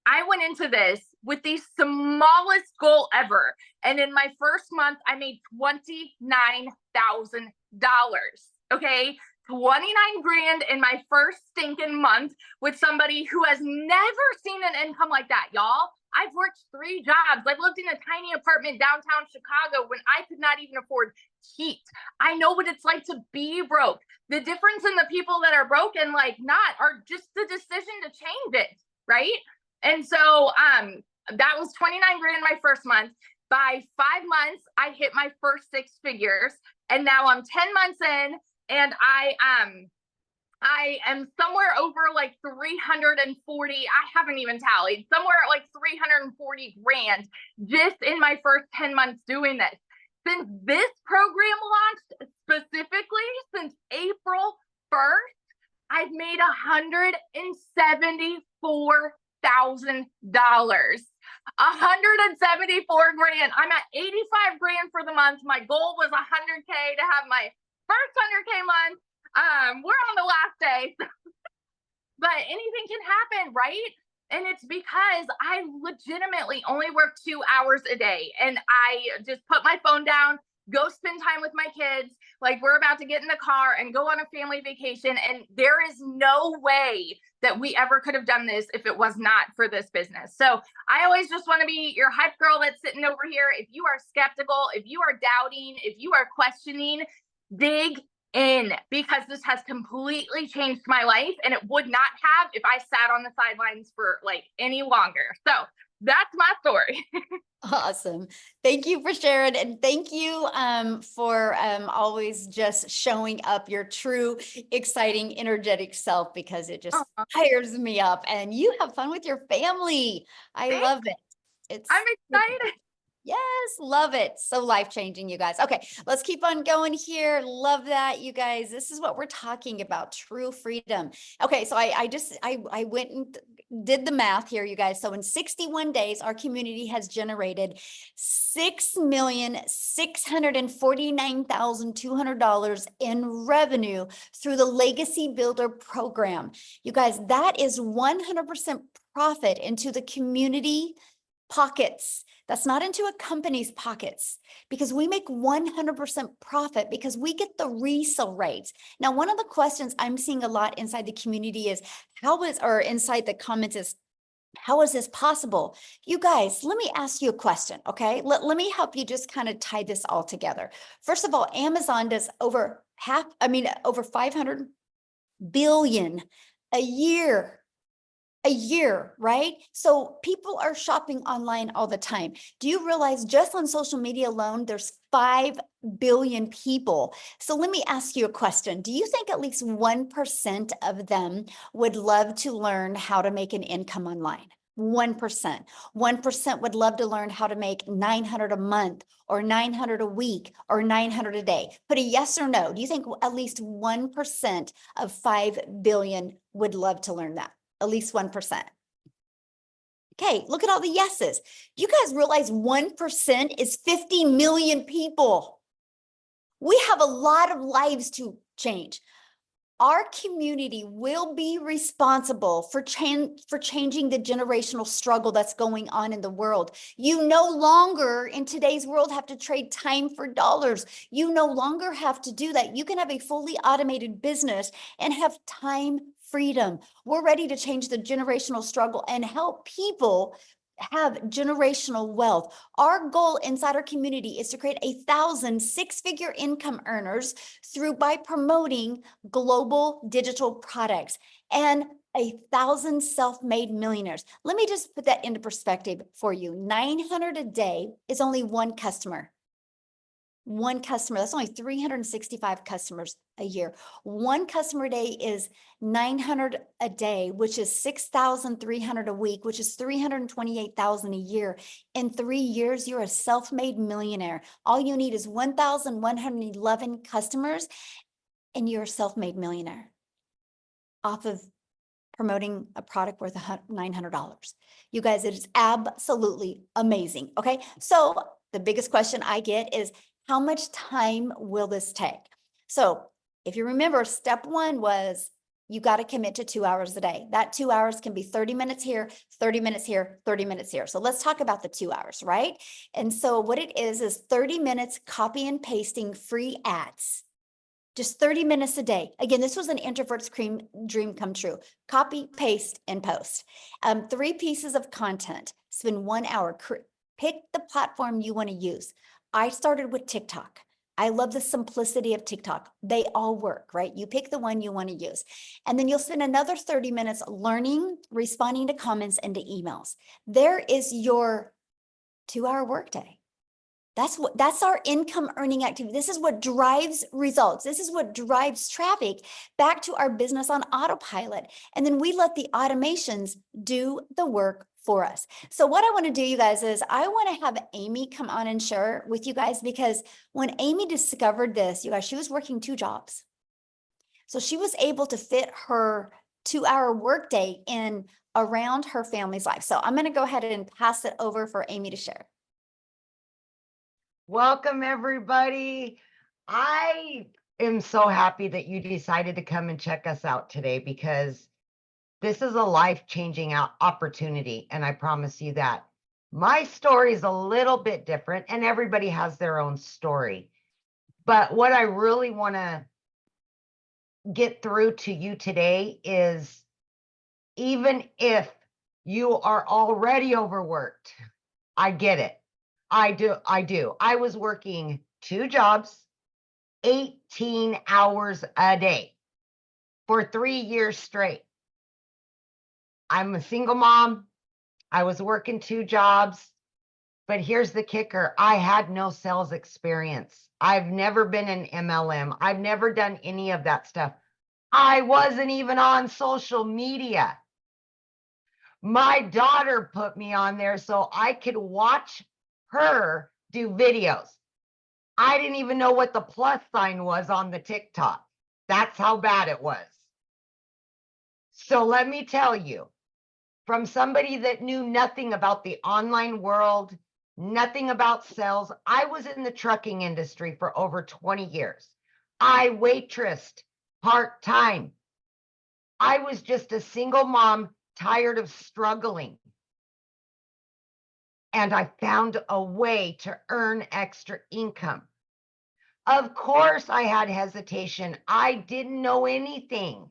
Speaker 4: I went into this with the smallest goal ever. And in my first month, I made $29,000. Okay. 29 grand in my first stinking month with somebody who has never seen an income like that, y'all. I've worked 3 jobs. I've lived in a tiny apartment downtown Chicago when I could not even afford heat. I know what it's like to be broke. The difference in the people that are broke and like not are just the decision to change it, right? And so that was 29 grand my first month. By 5 months, I hit my first 6 figures. And now I'm 10 months in and I am somewhere over like 340. I haven't even tallied, somewhere at like 340 grand just in my first 10 months doing this. Since this program launched, specifically since April 1st, I've made $174,000. 174 grand. I'm at 85 grand for the month. My goal was 100K to have my first 100K month. We're on the last day, but anything can happen, right? And it's because I legitimately only work 2 hours a day, and I just put my phone down, go spend time with my kids. Like, we're about to get in the car and go on a family vacation. And there is no way that we ever could have done this if it was not for this business. So I always just want to be your hype girl that's sitting over here. If you are skeptical, if you are doubting, if you are questioning, dig in, because this has completely changed my life, and it would not have if I sat on the sidelines for like any longer. So that's my story.
Speaker 1: Awesome. Thank you for sharing. And thank you for always just showing up your true, exciting, energetic self, because it just fires me up, and you have fun with your family. I
Speaker 4: Thanks.
Speaker 1: love it. It's
Speaker 4: I'm excited.
Speaker 1: Yes, love it. So life-changing, you guys. Okay, let's keep on going here. Love that, you guys. This is what we're talking about, true freedom. Okay, so I went and did the math here, you guys. So in 61 days, our community has generated $6,649,200 in revenue through the Legacy Builder program. You guys, that is 100% profit into the community pockets. That's not into a company's pockets, because we make 100% profit because we get the resale rates. Now, one of the questions I'm seeing a lot inside the community is inside the comments is, how is this possible? You guys, let me ask you a question, okay? Let me help you just kind of tie this all together. First of all, Amazon does over 500 billion a year. Right? So people are shopping online all the time. Do you realize just on social media alone, there's 5 billion people? So let me ask you a question. Do you think at least 1% of them would love to learn how to make an income online? 1%. 1% would love to learn how to make 900 a month, or 900 a week, or 900 a day. Put a yes or no. Do you think at least 1% of 5 billion would love to learn that? At least 1%. Okay, look at all the yeses. You guys realize 1% is 50 million people. We have a lot of lives to change. Our community will be responsible for changing the generational struggle that's going on in the world. You no longer in today's world have to trade time for dollars. You no longer have to do that. You can have a fully automated business and have time freedom. We're ready to change the generational struggle and help people have generational wealth. Our goal inside our community is to create 1,000 six-figure income earners by promoting global digital products, and 1,000 self-made millionaires. Let me just put that into perspective for you. 900 a day is only one customer. One customer, that's only 365 customers a year. One customer a day is 900 a day, which is 6,300 a week, which is 328,000 a year. In 3 years, you're a self-made millionaire. All you need is 1,111 customers, and you're a self-made millionaire off of promoting a product worth $900. You guys, it is absolutely amazing. Okay, so the biggest question I get is, how much time will this take? So if you remember, step one was you got to commit to 2 hours a day. That 2 hours can be 30 minutes here, 30 minutes here, 30 minutes here. So let's talk about the 2 hours, right? And so what it is 30 minutes copy and pasting free ads. Just 30 minutes a day. Again, this was an introvert's dream come true. Copy, paste, and post. 3 pieces of content. Spend 1 hour. Pick the platform you want to use. I started with TikTok. I love the simplicity of TikTok. They all work, right? You pick the one you want to use. And then you'll spend another 30 minutes learning, responding to comments and to emails. There is your 2 hour workday. That's our income earning activity. This is what drives results. This is what drives traffic back to our business on autopilot. And then we let the automations do the work for us. So what I want to do, you guys, is I want to have Amy come on and share with you guys, because when Amy discovered this, you guys, she was working 2 jobs. So she was able to fit her 2-hour workday in around her family's life. So I'm going to go ahead and pass it over for Amy to share.
Speaker 5: Welcome, everybody. I am so happy that you decided to come and check us out today, because this is a life-changing opportunity, and I promise you that. My story is a little bit different, and everybody has their own story. But what I really want to get through to you today is, even if you are already overworked, I get it. I do. I was working 2 jobs, 18 hours a day for 3 years straight. I'm a single mom. I was working 2 jobs, but here's the kicker. I had no sales experience. I've never been an MLM. I've never done any of that stuff. I wasn't even on social media. My daughter put me on there so I could watch her do videos. I didn't even know what the plus sign was on the TikTok. That's how bad it was. So let me tell you, from somebody that knew nothing about the online world, nothing about sales, I was in the trucking industry for over 20 years. I waitressed part-time. I was just a single mom, tired of struggling. And I found a way to earn extra income. Of course, I had hesitation. I didn't know anything.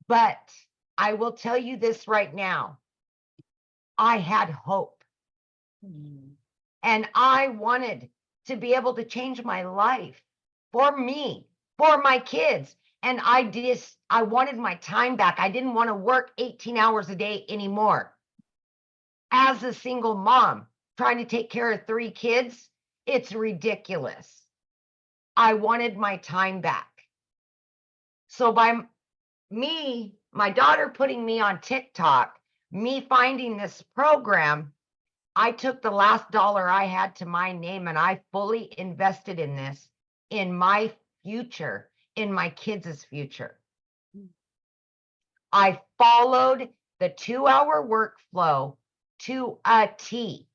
Speaker 5: But I will tell you this right now. I had hope. And I wanted to be able to change my life for me, for my kids. And I wanted my time back. I didn't want to work 18 hours a day anymore. As a single mom, trying to take care of 3 kids, it's ridiculous. I wanted my time back. So by me, my daughter putting me on TikTok, me finding this program, I took the last dollar I had to my name and I fully invested in this, in my future, in my kids' future. I followed the 2-hour workflow to a T.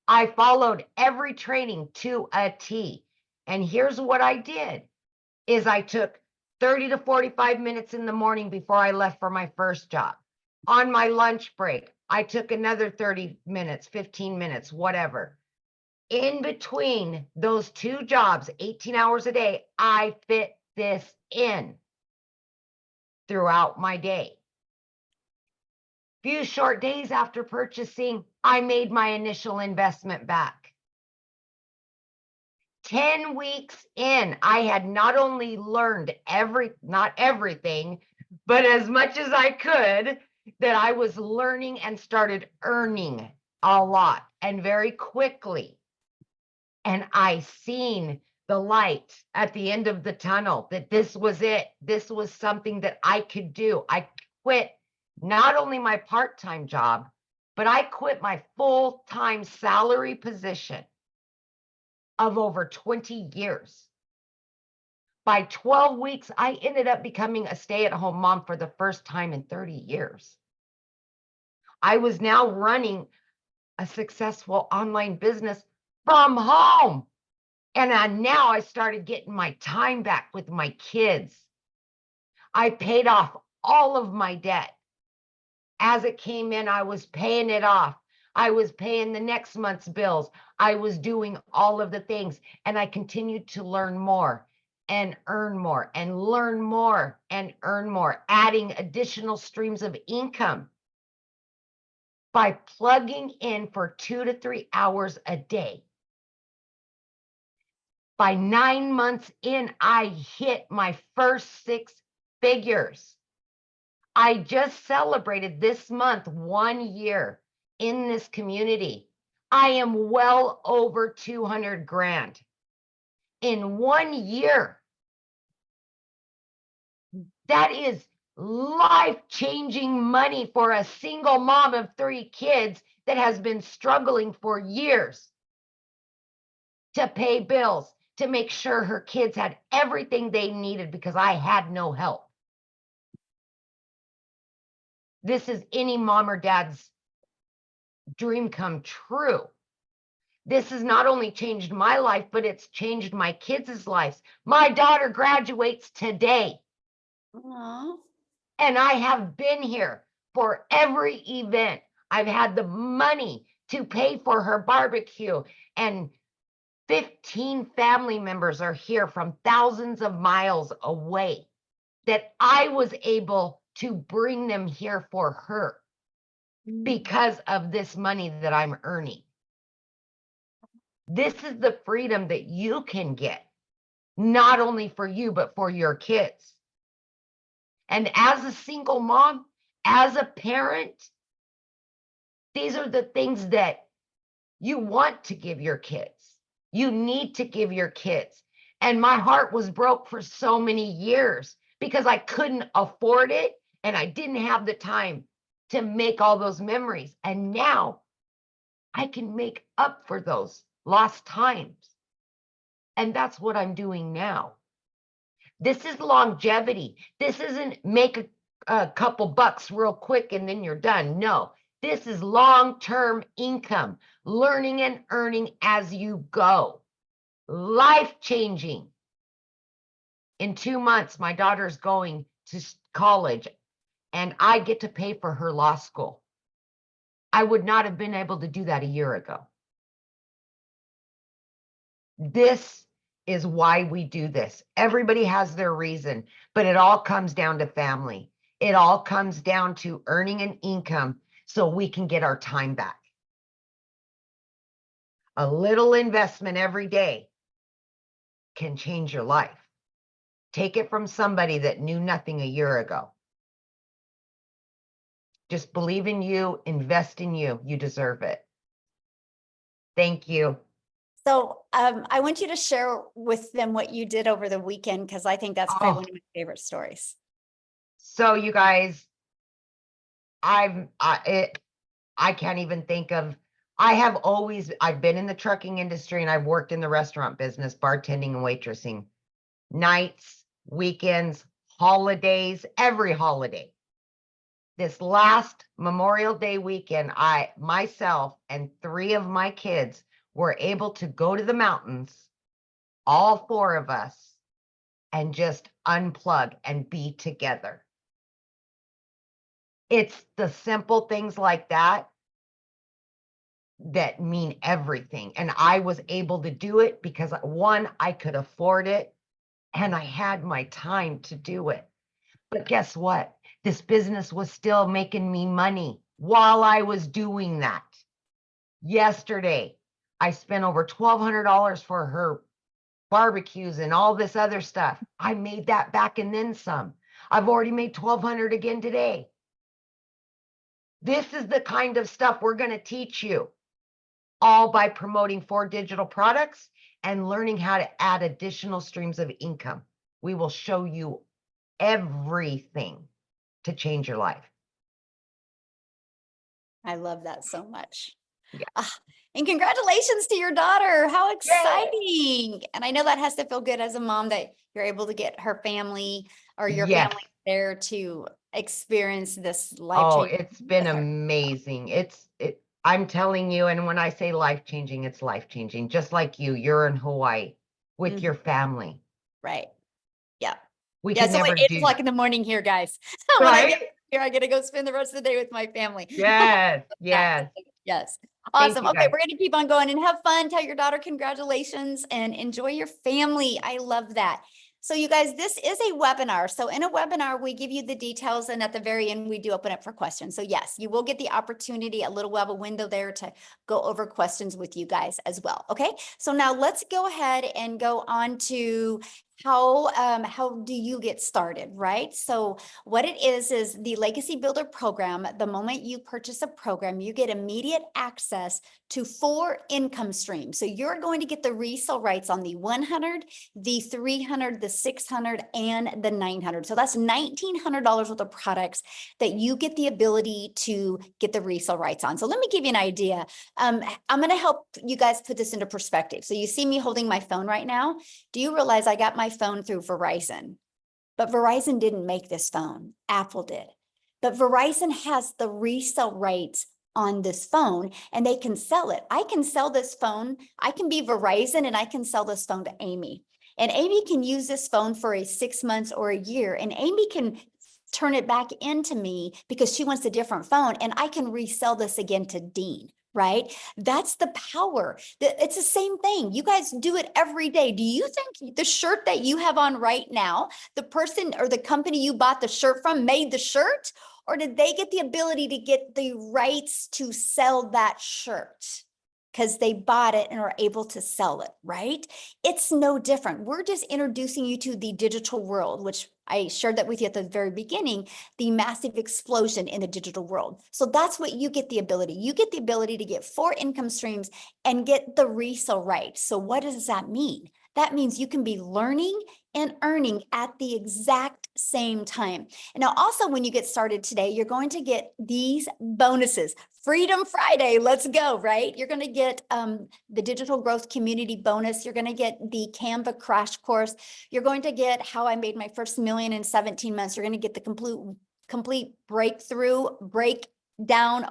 Speaker 5: I followed every training to a T. And here's what I did, is I took 30 to 45 minutes in the morning before I left for my first job. On my lunch break, I took another 30 minutes, 15 minutes, whatever. In between those 2 jobs, 18 hours a day, I fit this in throughout my day. Few short days after purchasing, I made my initial investment back. 10 weeks in, I had not only learned not everything, but as much as I could, that I was learning and started earning a lot and very quickly. And I seen the light at the end of the tunnel, that this was it. This was something that I could do. I quit not only my part-time job, but I quit my full-time salary position of over 20 years. By 12 weeks, I ended up becoming a stay-at-home mom for the first time in 30 years. I was now running a successful online business from home. And now I started getting my time back with my kids. I paid off all of my debt. As it came in, I was paying it off. I was paying the next month's bills. I was doing all of the things, and I continued to learn more and earn more and learn more and earn more, adding additional streams of income by plugging in for 2 to 3 hours a day. By 9 months in, I hit my first 6 figures. I just celebrated this month 1 year in this community. I am well over 200 grand in 1 year. That is life-changing money for a single mom of 3 kids that has been struggling for years to pay bills, to make sure her kids had everything they needed because I had no help. This is any mom or dad's dream come true. This has not only changed my life, but it's changed my kids' lives. My daughter graduates today,
Speaker 1: Aw.
Speaker 5: and I have been here for every event. I've had the money to pay for her barbecue, and 15 family members are here from thousands of miles away that I was able to bring them here for her because of this money that I'm earning. This is the freedom that you can get, not only for you, but for your kids. And as a single mom, as a parent, these are the things that you want to give your kids. You need to give your kids. And my heart was broke for so many years because I couldn't afford it and I didn't have the time to make all those memories. And now I can make up for those lost times. And that's what I'm doing now. This is longevity. This isn't make a couple bucks real quick and then you're done. No, this is long-term income, learning and earning as you go. Life-changing. In 2 months, my daughter's going to college and I get to pay for her law school. I would not have been able to do that a year ago. This is why we do this. Everybody has their reason, but it all comes down to family. It all comes down to earning an income so we can get our time back. A little investment every day can change your life. Take it from somebody that knew nothing a year ago. Just believe in you, invest in you. You deserve it. Thank you.
Speaker 1: So I want you to share with them what you did over the weekend, because I think that's probably
Speaker 5: Oh.
Speaker 1: one of my favorite stories.
Speaker 5: So you guys, I can't even think of, I've been in the trucking industry and I've worked in the restaurant business, bartending and waitressing, nights, weekends, holidays, every holiday. This last Memorial Day weekend, myself and 3 of my kids were able to go to the mountains, all 4 of us, and just unplug and be together. It's the simple things like that that mean everything. And I was able to do it because 1, I could afford it and I had my time to do it. But guess what? This business was still making me money while I was doing that. Yesterday, I spent over $1,200 for her barbecues and all this other stuff. I made that back and then some. I've already made $1,200 again today. This is the kind of stuff we're going to teach you, all by promoting 4 digital products and learning how to add additional streams of income. We will show you everything to change your life.
Speaker 1: I love that so much.
Speaker 5: Yeah.
Speaker 1: And congratulations to your daughter. How exciting. And I know that has to feel good as a mom that you're able to get her family or your
Speaker 5: Yes.
Speaker 1: family there to experience this
Speaker 5: Oh,
Speaker 1: life-changing.
Speaker 5: it's been
Speaker 1: with her.
Speaker 5: amazing. I'm telling you, and when I say life-changing, it's life-changing. Just like you're in Hawaii with
Speaker 1: Mhm.
Speaker 5: your family.
Speaker 1: Right. Yeah.
Speaker 5: We
Speaker 1: Yeah.
Speaker 5: can
Speaker 1: So
Speaker 5: never
Speaker 1: at 8
Speaker 5: do
Speaker 1: o'clock
Speaker 5: that.
Speaker 1: in the morning here, guys. When I get
Speaker 5: Right?
Speaker 1: here, I get to go spend the rest of the day with my family.
Speaker 5: Yes, yes.
Speaker 1: Yes.
Speaker 5: Thank
Speaker 1: Awesome.
Speaker 5: you,
Speaker 1: Okay,
Speaker 5: guys.
Speaker 1: we're going to keep on going and have fun. Tell your daughter congratulations and enjoy your family. I love that. So you guys, this is a webinar. So in a webinar, we give you the details and at the very end, we do open up for questions. So yes, you will get the opportunity, a little while, a window there to go over questions with you guys as well. Okay, so now let's go ahead and go on to how do you get started, right? So what it is the Legacy Builder program. The moment you purchase a program, you get immediate access to 4 income streams. So you're going to get the resale rights on the 100, the 300, the 600, and the 900. So that's $1,900 worth of products that you get the ability to get the resale rights on. So let me give you an idea. I'm going to help you guys put this into perspective. So you see me holding my phone right now. Do you realize I got my phone through Verizon? But Verizon didn't make this phone. Apple did. But Verizon has the resale rights on this phone and they can sell it. I can sell this phone. I can be Verizon and I can sell this phone to Amy. And Amy can use this phone for a 6 months or a year. And Amy can turn it back into me because she wants a different phone. And I can resell this again to Dean. Right? That's the power. It's the same thing. You guys do it every day. Do you think the shirt that you have on right now, the person or the company you bought the shirt from made the shirt, or did they get the ability to get the rights to sell that shirt? Because they bought it and are able to sell it, right? It's no different. We're just introducing you to the digital world, which I shared that with you at the very beginning, the massive explosion in the digital world. So that's what you get the ability. You get the ability to get 4 income streams and get the resale rights. So what does that mean? That means you can be learning and earning at the exact same time. And now also when you get started today, you're going to get these bonuses. Freedom Friday, let's go, right? You're going to get the digital growth community bonus. You're going to get the Canva crash course. You're going to get how I made my first million in 17 months. You're going to get the complete breakdown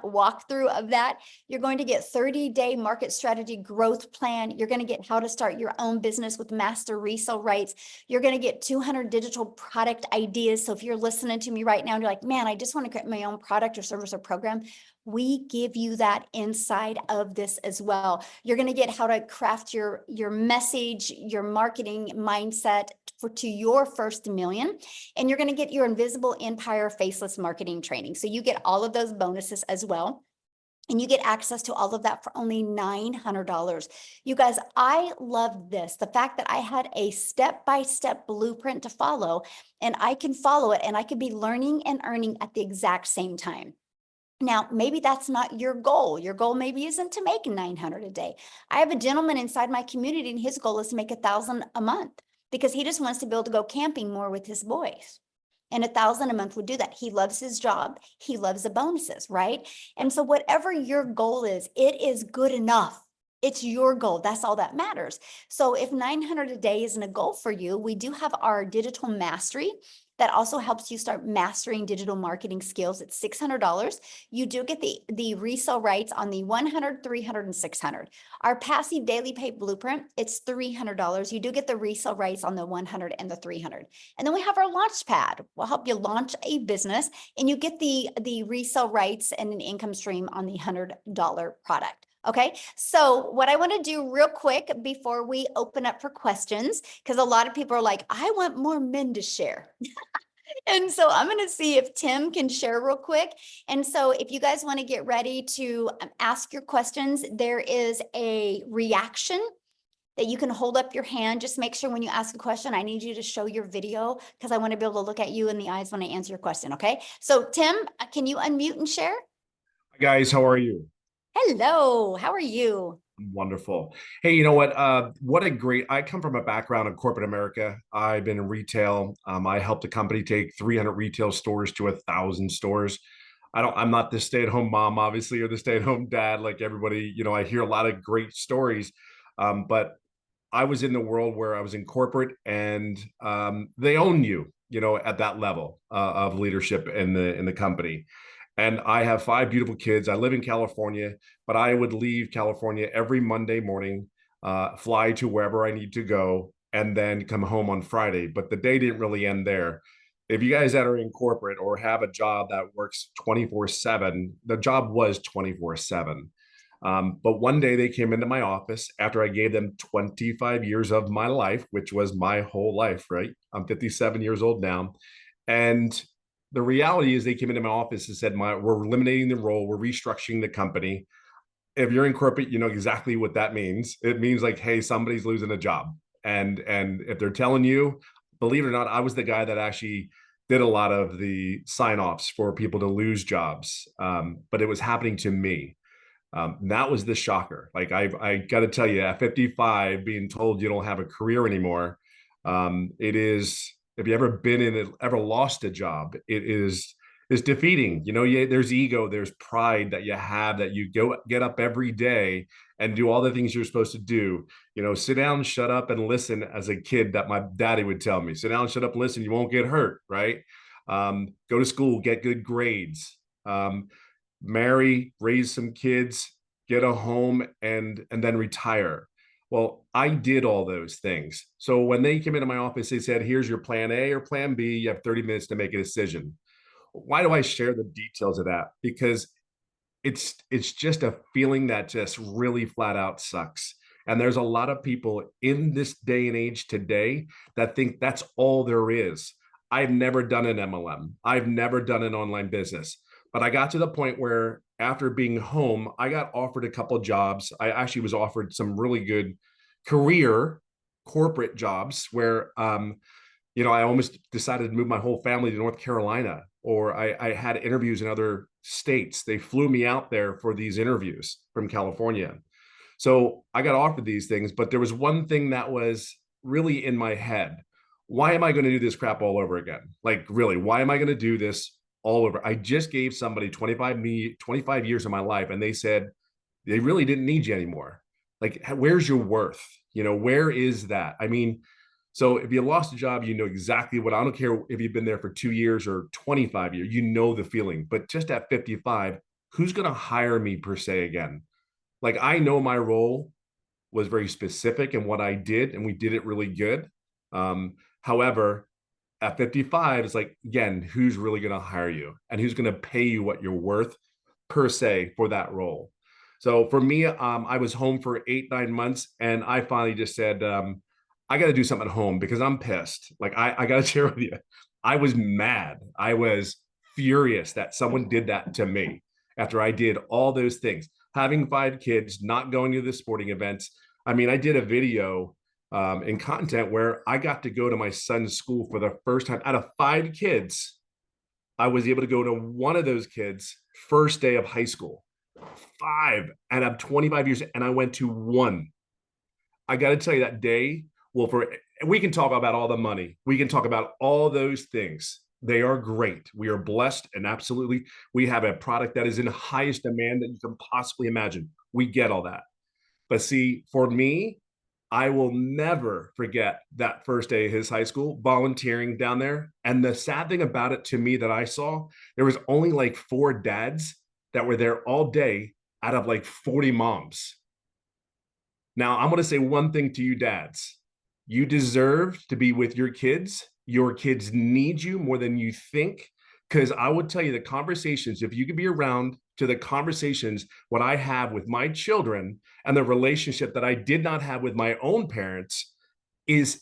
Speaker 1: walkthrough of that. You're going to get 30-day market strategy growth plan. You're going to get how to start your own business with master resale rights. You're going to get 200 digital product ideas. So if you're listening to me right now and you're like, man, I just want to create my own product or service or program, we give you that inside of this as well. You're going to get how to craft your message, your marketing mindset to your first million. And you're going to get your Invisible Empire Faceless Marketing training. So you get all of those bonuses as well. And you get access to all of that for only $900. You guys, I love this. The fact that I had a step-by-step blueprint to follow, and I can follow it, and I could be learning and earning at the exact same time. Now, maybe that's not your goal. Your goal maybe isn't to make 900 a day. I have a gentleman inside my community and his goal is to make 1,000 a month because he just wants to be able to go camping more with his boys. And 1,000 a month would do that. He loves his job. He loves the bonuses, right? And so whatever your goal is, it is good enough. It's your goal. That's all that matters. So if 900 a day isn't a goal for you, we do have our digital mastery that also helps you start mastering digital marketing skills. It's $600. You do get the resale rights on the 100, 300, and 600. Our passive daily pay blueprint, it's $300. You do get the resale rights on the 100 and the 300. And then we have our launch pad. We'll help you launch a business and you get the resale rights and an income stream on the $100 product. Okay, so what I want to do real quick before we open up for questions, because a lot of people are like, I want more men to share. And so I'm going to see if Tim can share real quick. And so if you guys want to get ready to ask your questions, there is a reaction that you can hold up your hand. Just make sure when you ask a question, I need you to show your video because I want to be able to look at you in the eyes when I answer your question. Okay, so Tim, can you unmute and share?
Speaker 6: Hi guys, how are you?
Speaker 1: Hello, how are you?
Speaker 6: Wonderful. Hey, you know what a great, I come from a background in corporate America. I've been in retail. I helped a company take 300 retail stores to 1,000 stores. I'm not the stay-at-home mom, obviously, or the stay-at-home dad, like everybody, I hear a lot of great stories. But I was in the world where I was in corporate and they own you, at that level of leadership in the company. And I have 5 beautiful kids. I live in California, but I would leave California every Monday morning, fly to wherever I need to go, and then come home on Friday. But the day didn't really end there. If you guys that are in corporate or have a job that works 24/7, the job was 24/7. But one day they came into my office after I gave them 25 years of my life, which was my whole life, right? I'm 57 years old now. And the reality is they came into my office and said, we're eliminating the role, we're restructuring the company. If you're in corporate, you know exactly what that means. It means like, hey, somebody's losing a job. And if they're telling you, believe it or not, I was the guy that actually did a lot of the sign-offs for people to lose jobs. But it was happening to me. That was the shocker. Like I got to tell you, at 55, being told you don't have a career anymore, it is. If you ever been in it, ever lost a job, it's defeating. You know, there's ego, there's pride that you have, that you get up every day and do all the things you're supposed to do. You know, sit down, shut up, and listen. As a kid, that my daddy would tell me, sit down, shut up, listen. You won't get hurt, right? Go to school, get good grades. Marry, raise some kids, get a home, and then retire. Well, I did all those things. So when they came into my office, they said, here's your plan A or plan B. You have 30 minutes to make a decision. Why do I share the details of that? Because it's just a feeling that just really flat out sucks. And there's a lot of people in this day and age today that think that's all there is. I've never done an MLM. I've never done an online business. But I got to the point where after being home, I got offered a couple of jobs. I actually was offered some really good career corporate jobs where, you know, I almost decided to move my whole family to North Carolina, or I had interviews in other states. They flew me out there for these interviews from California. So I got offered these things, but there was one thing that was really in my head. Why am I going to do this crap all over again? Like, really, why am I going to do this all over? I just gave somebody 25 years of my life, and they said they really didn't need you anymore. Like, where's your worth? You know, where is that? I mean, so if you lost a job, you know exactly what, I don't care if you've been there for 2 years or 25 years, you know the feeling. But just at 55, who's going to hire me per se again? Like, I know my role was very specific in what I did, and we did it really good. However, at 55, it's like, again, who's really going to hire you and who's going to pay you what you're worth per se for that role? So for me, I was home for 8-9 months, and I finally just said, I got to do something at home because I'm pissed. Like, I got to share with you, I was mad. I was furious that someone did that to me after I did all those things. Having 5 kids, not going to the sporting events. I mean, I did a video in content where I got to go to my son's school for the first time. Out of 5 kids, I was able to go to one of those kids' first day of high school. 5, and I'm 25 years, and I went to one. I got to tell you, that day, well, we can talk about all the money. We can talk about all those things. They are great. We are blessed, and absolutely, we have a product that is in highest demand that you can possibly imagine. We get all that. But see, for me, I will never forget that first day of his high school, volunteering down there. And the sad thing about it to me that I saw, there was only like 4 dads that were there all day out of like 40 moms. Now, I'm going to say one thing to you dads. You deserve to be with your kids. Your kids need you more than you think. Because I would tell you, the conversations, if you could be around to the conversations, what I have with my children and the relationship that I did not have with my own parents is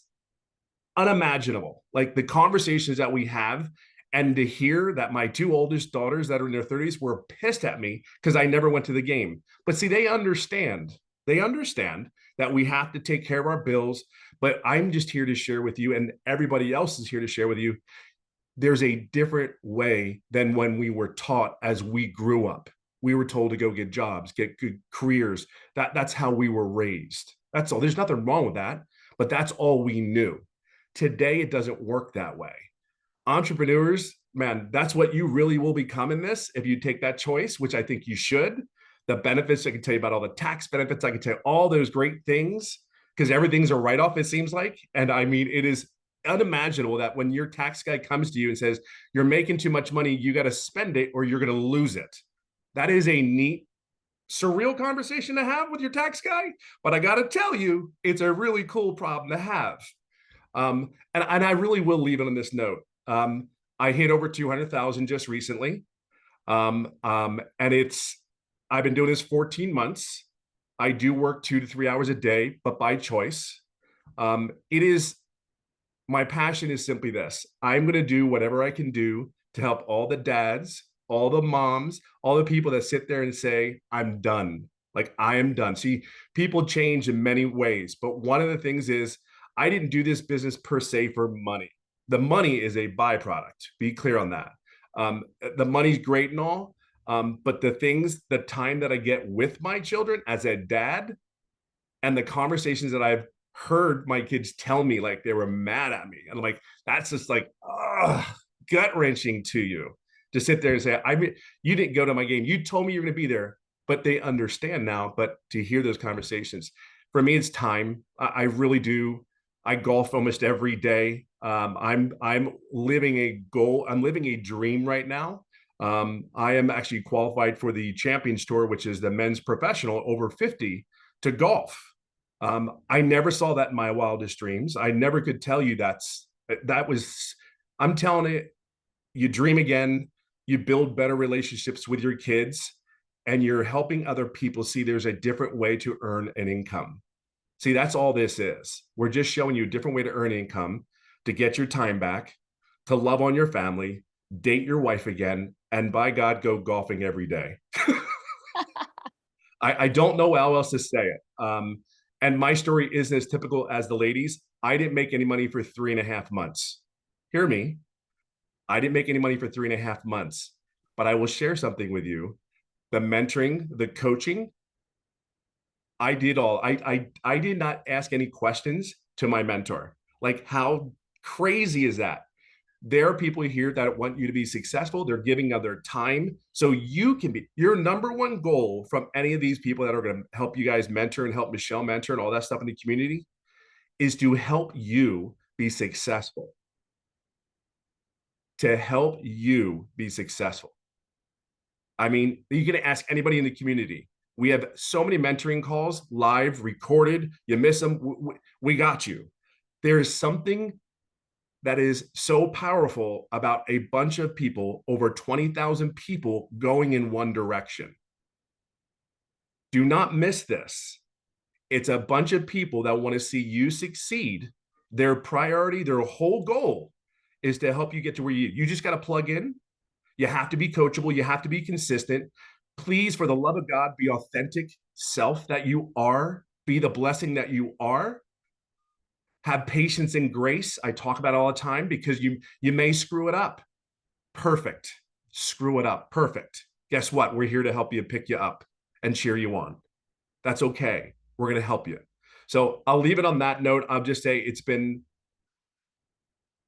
Speaker 6: unimaginable. Like, the conversations that we have, and to hear that my 2 oldest daughters that are in their 30s were pissed at me because I never went to the game. But see, they understand that we have to take care of our bills. But I'm just here to share with you, and everybody else is here to share with you, there's a different way than when we were taught as we grew up. We were told to go get jobs, get good careers. That's how we were raised. That's all. There's nothing wrong with that, but that's all we knew. Today, it doesn't work that way. Entrepreneurs, man, that's what you really will become in this if you take that choice, which I think you should. The benefits, I can tell you about all the tax benefits. I can tell you all those great things because everything's a write-off, it seems like. And I mean, it is unimaginable that when your tax guy comes to you and says, you're making too much money, you got to spend it or you're going to lose it. That is a neat, surreal conversation to have with your tax guy. But I got to tell you, it's a really cool problem to have. And I really will leave it on this note. I hit over 200,000 just recently. And I've been doing this 14 months. I do work 2 to 3 hours a day, but by choice. My passion is simply this. I'm going to do whatever I can do to help all the dads, all the moms, all the people that sit there and say, I'm done. Like, I am done. See, people change in many ways, but one of the things is I didn't do this business per se for money. The money is a byproduct. Be clear on that. The money's great and all, but the time that I get with my children as a dad, and the conversations that I've heard my kids tell me, like they were mad at me, and I'm like, that's just like gut wrenching to you to sit there and say, you didn't go to my game. You told me you're going to be there, but they understand now. But to hear those conversations, for me, it's time. I really do. I golf almost every day. I'm living a goal. I'm living a dream right now. I am actually qualified for the Champions Tour, which is the men's professional over 50 to golf. I never saw that in my wildest dreams. I never could tell you I'm telling it, you dream again, you build better relationships with your kids, and you're helping other people see there's a different way to earn an income. See, that's all this is. We're just showing you a different way to earn income, to get your time back, to love on your family, date your wife again, and by God, go golfing every day. I don't know how else to say it. And my story isn't as typical as the ladies. I didn't make any money for 3.5 months. Hear me. I didn't make any money for 3.5 months, but I will share something with you. The mentoring, the coaching, I did all. I did not ask any questions to my mentor. Like, how crazy is that? There are people here that want you to be successful. They're giving of their time so you can be. Your number one goal from any of these people that are going to help you guys mentor and help Michelle mentor and all that stuff in the community is to help you be successful. To help you be successful. I mean, you can ask anybody in the community. We have so many mentoring calls, live, recorded. You miss them, we got you. There is something that is so powerful about a bunch of people, over 20,000 people going in one direction. Do not miss this. It's a bunch of people that want to see you succeed. Their priority, their whole goal is to help you get to where you just got to plug in. You have to be coachable. You have to be consistent. Please, for the love of God, be authentic self that you are. Be the blessing that you are. Have patience and grace. I talk about it all the time because you may screw it up. Perfect. Screw it up. Perfect. Guess what? We're here to help you, pick you up, and cheer you on. That's okay. We're going to help you. So I'll leave it on that note. I'll just say it's been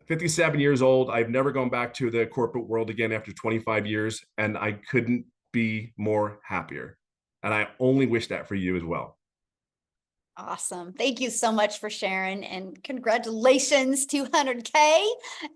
Speaker 6: 57 years old. I've never gone back to the corporate world again after 25 years, and I couldn't be more happier. And I only wish that for you as well.
Speaker 1: Awesome. Thank you so much for sharing, and congratulations, 200K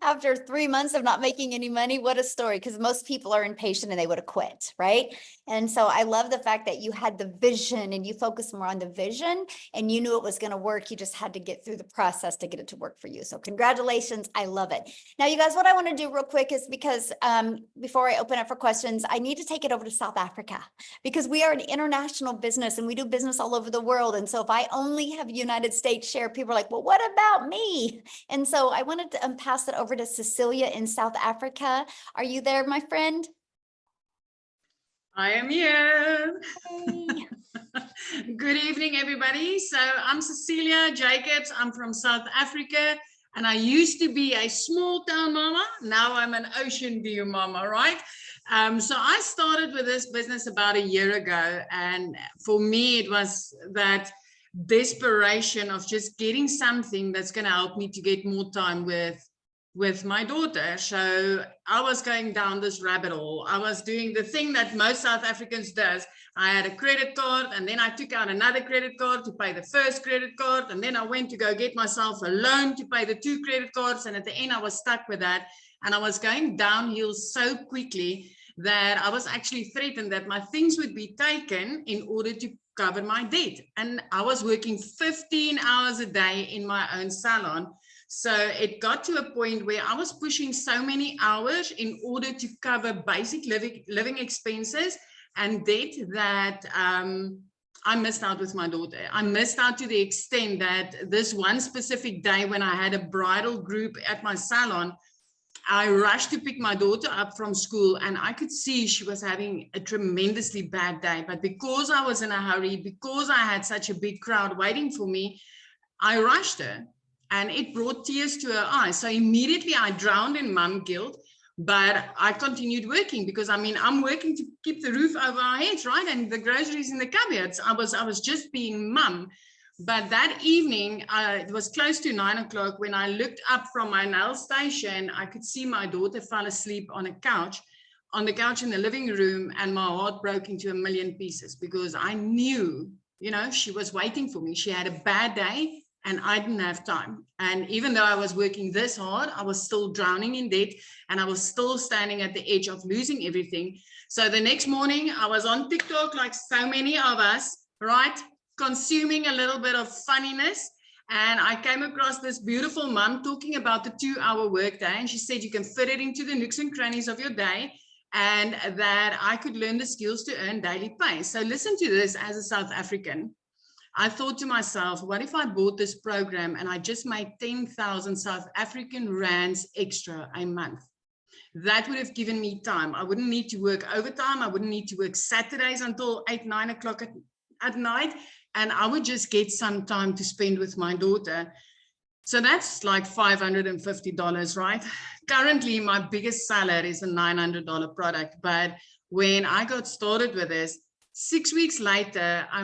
Speaker 1: after 3 months of not making any money. What a story, because most people are impatient and they would have quit, right? And so I love the fact that you had the vision and you focused more on the vision and you knew it was going to work. You just had to get through the process to get it to work for you. So congratulations. I love it. Now, you guys, what I want to do real quick is because before I open up for questions, I need to take it over to South Africa because we are an international business and we do business all over the world. And so if I only have United States share, people are like, well, what about me? And so I wanted to pass it over to Cecilia in South Africa. Are you there, my friend?
Speaker 7: I am here.
Speaker 1: Hey.
Speaker 7: Good evening, everybody. So I'm Cecilia Jacobs. I'm from South Africa, and I used to be a small town mama. Now I'm an ocean view mama, right? So I started with this business about a year ago, and for me, it was that desperation of just getting something that's going to help me to get more time with my daughter. So I was going down this rabbit hole. I was doing the thing that most South Africans does. I had a credit card, and then I took out another credit card to pay the first credit card, and then I went to go get myself a loan to pay the 2 credit cards, and at the end I was stuck with that, and I was going downhill so quickly that I was actually threatened that my things would be taken in order to cover my debt. And I was working 15 hours a day in my own salon. So it got to a point where I was pushing so many hours in order to cover basic living expenses and debt that I missed out with my daughter. I missed out to the extent that this one specific day when I had a bridal group at my salon, I rushed to pick my daughter up from school, and I could see she was having a tremendously bad day. But because I was in a hurry, because I had such a big crowd waiting for me, I rushed her. and it brought tears to her eyes. So immediately I drowned in mom guilt, but I continued working because I mean, I'm working to keep the roof over our heads, right? And the groceries in the cupboards. I was just being mum. But that evening, it was close to 9 o'clock when I looked up from my nail station. I could see my daughter fall asleep on the couch in the living room, and my heart broke into a million pieces because I knew, you know, she was waiting for me. She had a bad day and I didn't have time. And even though I was working this hard, I was still drowning in debt and I was still standing at the edge of losing everything. So the next morning I was on TikTok like so many of us, right? Consuming a little bit of funniness. And I came across this beautiful mom talking about the 2-hour workday. And she said, you can fit it into the nooks and crannies of your day, and that I could learn the skills to earn daily pay. So listen to this. As a South African, I thought to myself, what if I bought this program and I just made 10,000 South African rands extra a month? That would have given me time. I wouldn't need to work overtime. I wouldn't need to work Saturdays until 8, 9 o'clock at night. And I would just get some time to spend with my daughter. So that's like $550, right? Currently, my biggest seller is a $900 product. But when I got started with this, 6 weeks later, I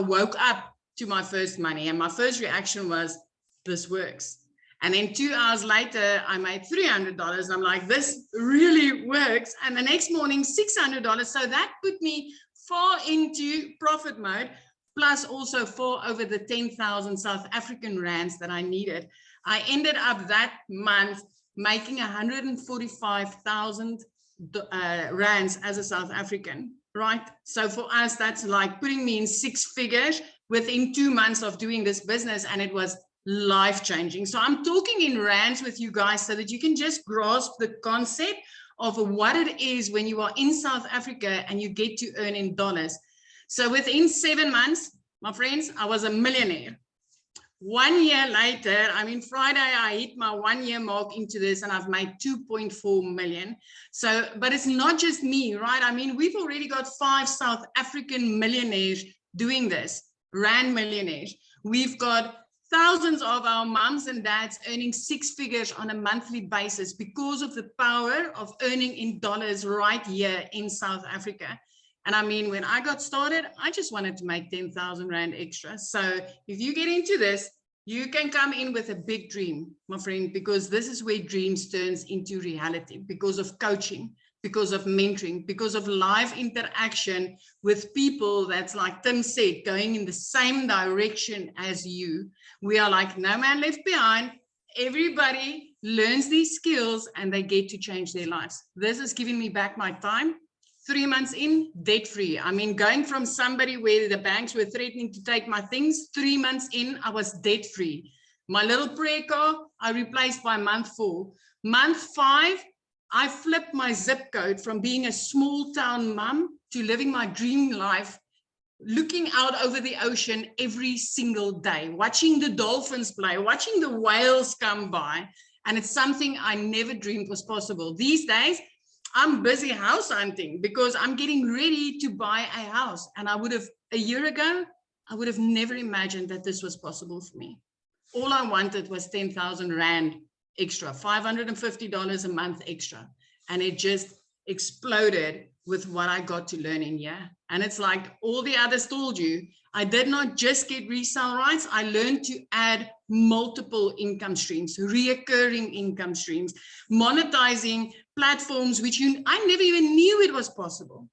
Speaker 7: woke up to my first money. And my first reaction was, this works. And then 2 hours later, I made $300. And I'm like, this really works. And the next morning, $600. So that put me far into profit mode, plus also for over the 10,000 South African rands that I needed. I ended up that month making 145,000 rands as a South African, right? So for us, that's like putting me in 6 figures within 2 months of doing this business, and it was life-changing. So I'm talking in rands with you guys so that you can just grasp the concept of what it is when you are in South Africa and you get to earn in dollars. So within 7 months, my friends, I was a millionaire. 1 year later, I mean, Friday, I hit my 1 year mark into this and I've made 2.4 million. So, but it's not just me, right? I mean, we've already got 5 South African millionaires doing this, rand millionaires. We've got thousands of our moms and dads earning 6 figures on a monthly basis because of the power of earning in dollars right here in South Africa. And I mean, when I got started, I just wanted to make 10,000 Rand extra. So if you get into this, you can come in with a big dream, my friend, because this is where dreams turns into reality, because of coaching, because of mentoring, because of live interaction with people that's, like Tim said, going in the same direction as you. We are like no man left behind. Everybody learns these skills and they get to change their lives. This is giving me back my time. 3 months in, debt-free. I mean, going from somebody where the banks were threatening to take my things, 3 months in, I was debt-free. My little prayer car, I replaced by month 4. Month 5, I flipped my zip code from being a small town mom to living my dream life, looking out over the ocean every single day, watching the dolphins play, watching the whales come by. And it's something I never dreamed was possible. These days, I'm busy house hunting because I'm getting ready to buy a house. And a year ago, I would have never imagined that this was possible for me. All I wanted was 10,000 Rand extra, $550 a month extra. And it just exploded with what I got to learn in here. And it's like all the others told you, I did not just get resale rights. I learned to add multiple income streams, reoccurring income streams, monetizing platforms, which I never even knew it was possible.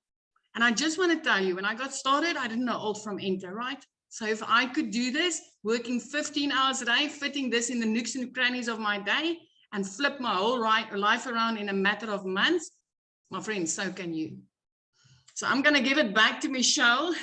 Speaker 7: And I just want to tell you, when I got started, I didn't know alt from enter, right? So if I could do this, working 15 hours a day, fitting this in the nooks and crannies of my day, and flip my whole life around in a matter of months, my friends, so can you. So I'm going to give it back to Michelle.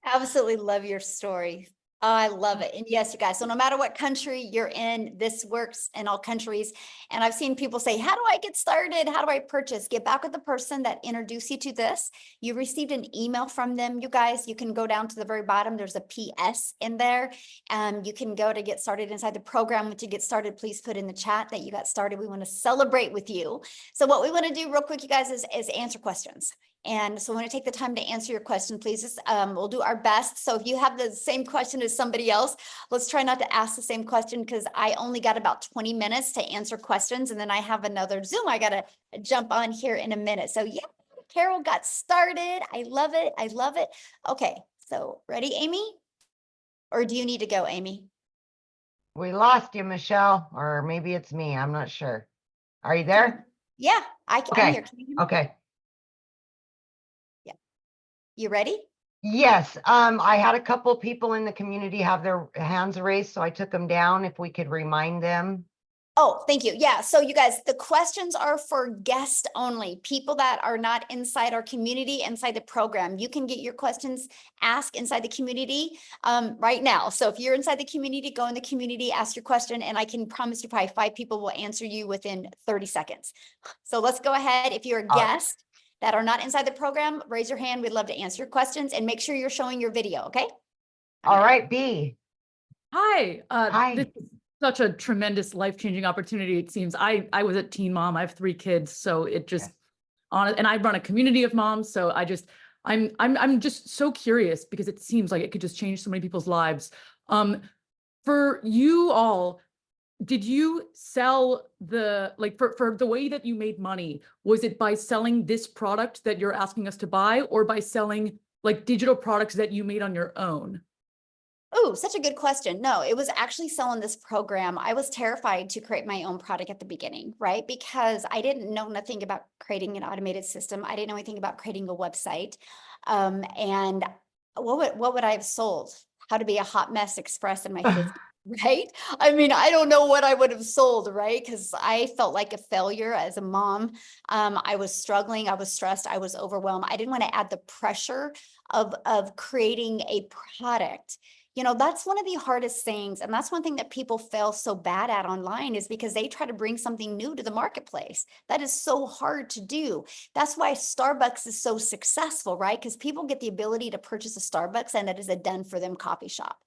Speaker 1: I absolutely love your story. I love it. And yes, you guys, so no matter what country you're in, this works in all countries. And I've seen people say, how do I get started? How do I purchase? Get back with the person that introduced you to this. You received an email from them, you guys. You can go down to the very bottom. There's a PS in there. You can go to get started inside the program. Once you get started, please put in the chat that you got started. We want to celebrate with you. So what we want to do real quick, you guys, is answer questions. And so when I take the time to answer your question, please, just, we'll do our best. So if you have the same question as somebody else, let's try not to ask the same question because I only got about 20 minutes to answer questions. And then I have another Zoom I got to jump on here in a minute. So yeah, Carol got started. I love it. I love it. Okay, so ready, Amy? Or do you need to go, Amy?
Speaker 5: We lost you, Michelle, or maybe it's me. I'm not sure. Are you there?
Speaker 1: Yeah, I'm
Speaker 5: Okay.
Speaker 1: here. Can you hear me?
Speaker 5: Okay.
Speaker 1: You ready?
Speaker 5: Yes, I had a couple people in the community have their hands raised, so I took them down. If we could remind them.
Speaker 1: Oh, thank you. Yeah. So you guys, the questions are for guests only, people that are not inside our community, inside the program. You can get your questions asked inside the community right now. So if you're inside the community, go in the community, ask your question, and I can promise you probably 5 people will answer you within 30 seconds. So let's go ahead. If you're a guest that are not inside the program, raise your hand. We'd love to answer your questions and make sure you're showing your video. Okay.
Speaker 5: All right, B.
Speaker 8: Hi.
Speaker 5: Hi.
Speaker 8: This is such a tremendous life-changing opportunity. It seems I was a teen mom. I have 3 kids, so it just and I run a community of moms. So I'm just so curious because it seems like it could just change so many people's lives. For you all, did you sell the for the way that you made money? Was it by selling this product that you're asking us to buy, or by selling like digital products that you made on your own?
Speaker 1: Oh, such a good question. No, it was actually selling this program. I was terrified to create my own product at the beginning, right? Because I didn't know nothing about creating an automated system. I didn't know anything about creating a website. And what would I have sold? How to be a hot mess express in my 50s, right? I mean, I don't know what I would have sold, right? Because I felt like a failure as a mom. I was struggling. I was stressed. I was overwhelmed. I didn't want to add the pressure of creating a product. You know, that's one of the hardest things. And that's one thing that people fail so bad at online is because they try to bring something new to the marketplace. That is so hard to do. That's why Starbucks is so successful, right? Because people get the ability to purchase a Starbucks and it is a done for them coffee shop.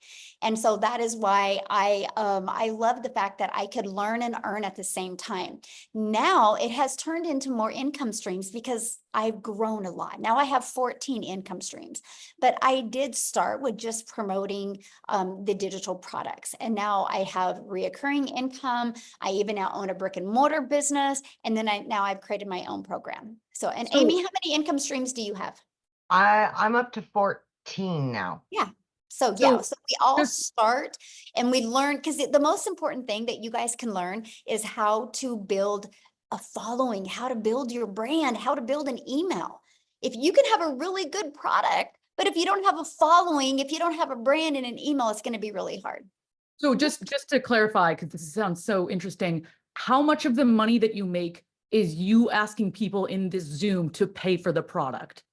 Speaker 1: And so that is why I love the fact that I could learn and earn at the same time. Now it has turned into more income streams because I've grown a lot. Now I have 14 income streams, but I did start with just promoting the digital products. And now I have reoccurring income. I even now own a brick and mortar business. And then now I've created my own program. So, and
Speaker 8: So-
Speaker 1: Amy, how many income streams do you have?
Speaker 5: I'm up to 14 now.
Speaker 1: Yeah. So yeah,
Speaker 8: So
Speaker 1: so we all
Speaker 8: just-
Speaker 1: start and we learn, because the most important thing that you guys can learn is how to build a following, how to build your brand, how to build an email. If you can have a really good product, but if you don't have a following, if you don't have a brand and an email, it's going to be really hard.
Speaker 8: So just to clarify, because this sounds so interesting, how much of the money that you make is you asking people in this Zoom to pay for the product?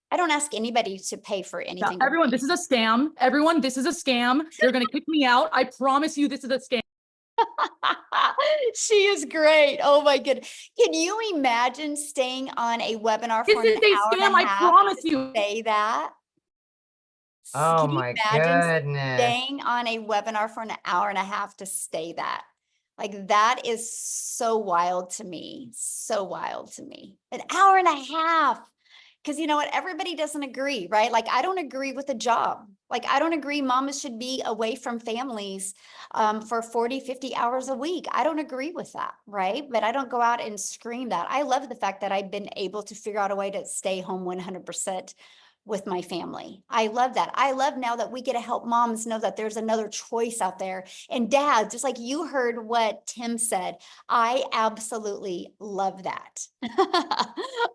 Speaker 1: I don't ask anybody to pay for
Speaker 8: Now,
Speaker 1: anything.
Speaker 8: everyone, this is a scam. Everyone, this is a scam. They're going to kick me out. I promise you this is a scam.
Speaker 1: She is great. Oh my goodness. Can you imagine staying on a webinar
Speaker 8: This
Speaker 1: for
Speaker 8: is
Speaker 1: an
Speaker 8: a
Speaker 1: hour
Speaker 8: scam,
Speaker 1: and a
Speaker 8: I
Speaker 1: half
Speaker 8: promise
Speaker 1: to
Speaker 8: you.
Speaker 1: say that?
Speaker 5: Oh
Speaker 1: Can you
Speaker 5: my
Speaker 1: imagine
Speaker 5: goodness.
Speaker 1: staying on a webinar for an hour and a half to say that? Like that is so wild to me. So wild to me. An hour and a half. Because you know what? Everybody doesn't agree, right? Like I don't agree with a job. Like I don't agree mamas should be away from families for 40, 50 hours a week. I don't agree with that, right? But I don't go out and scream that. I love the fact that I've been able to figure out a way to stay home 100% with my family. I love that. I love now that we get to help moms know that there's another choice out there. And dads, just like you heard what Tim said, I absolutely love that.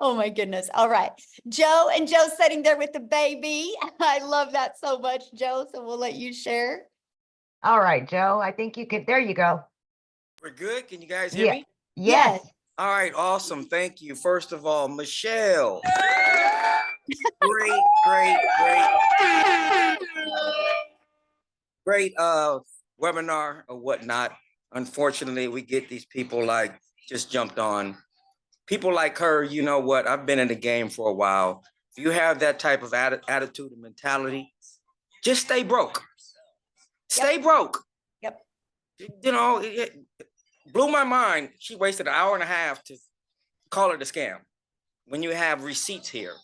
Speaker 1: Oh my goodness. All right. Joe, and Joe's sitting there with the baby. I love that so much, Joe. So we'll let you share.
Speaker 5: All right, Joe, I think you could, there you go.
Speaker 9: We're good. Can you guys hear
Speaker 5: Yeah.
Speaker 9: me?
Speaker 5: Yes.
Speaker 9: All right. Awesome. Thank you. First of all, Michelle. Great webinar or whatnot. Unfortunately, we get these people like just jumped on. People like her, you know what? I've been in the game for a while. If you have that type of attitude and mentality, just stay broke. Stay broke.
Speaker 1: Yep.
Speaker 9: You know, it blew my mind. She wasted an hour and a half to call it a scam. when you have receipts here.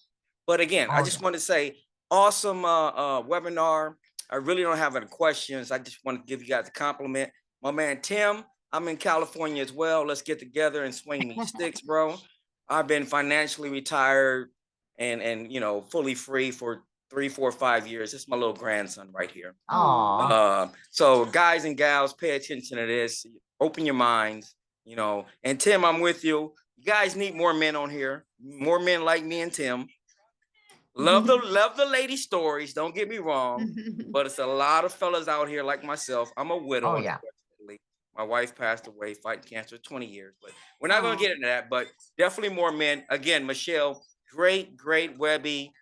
Speaker 9: But again, I
Speaker 5: Oh,
Speaker 9: just
Speaker 5: yeah.
Speaker 9: want to say, awesome webinar. I really don't have any questions. I just want to give you guys a compliment. My man Tim, I'm in California as well. Let's get together and swing these sticks, bro. I've been financially retired and you know, fully free for 3, 4, 5 years. This is my little grandson right here.
Speaker 5: Aw.
Speaker 9: So guys and gals, pay attention to this. Open your minds, you know. And Tim, I'm with you. You guys need more men on here. More men like me and Tim. Love the lady stories. Don't get me wrong, but it's a lot of fellas out here like myself. I'm a widow.
Speaker 5: Oh, yeah.
Speaker 9: Unfortunately. My wife passed away fighting cancer 20 years, but we're not going to get into that. But definitely more men. Again, Michelle, great Webby.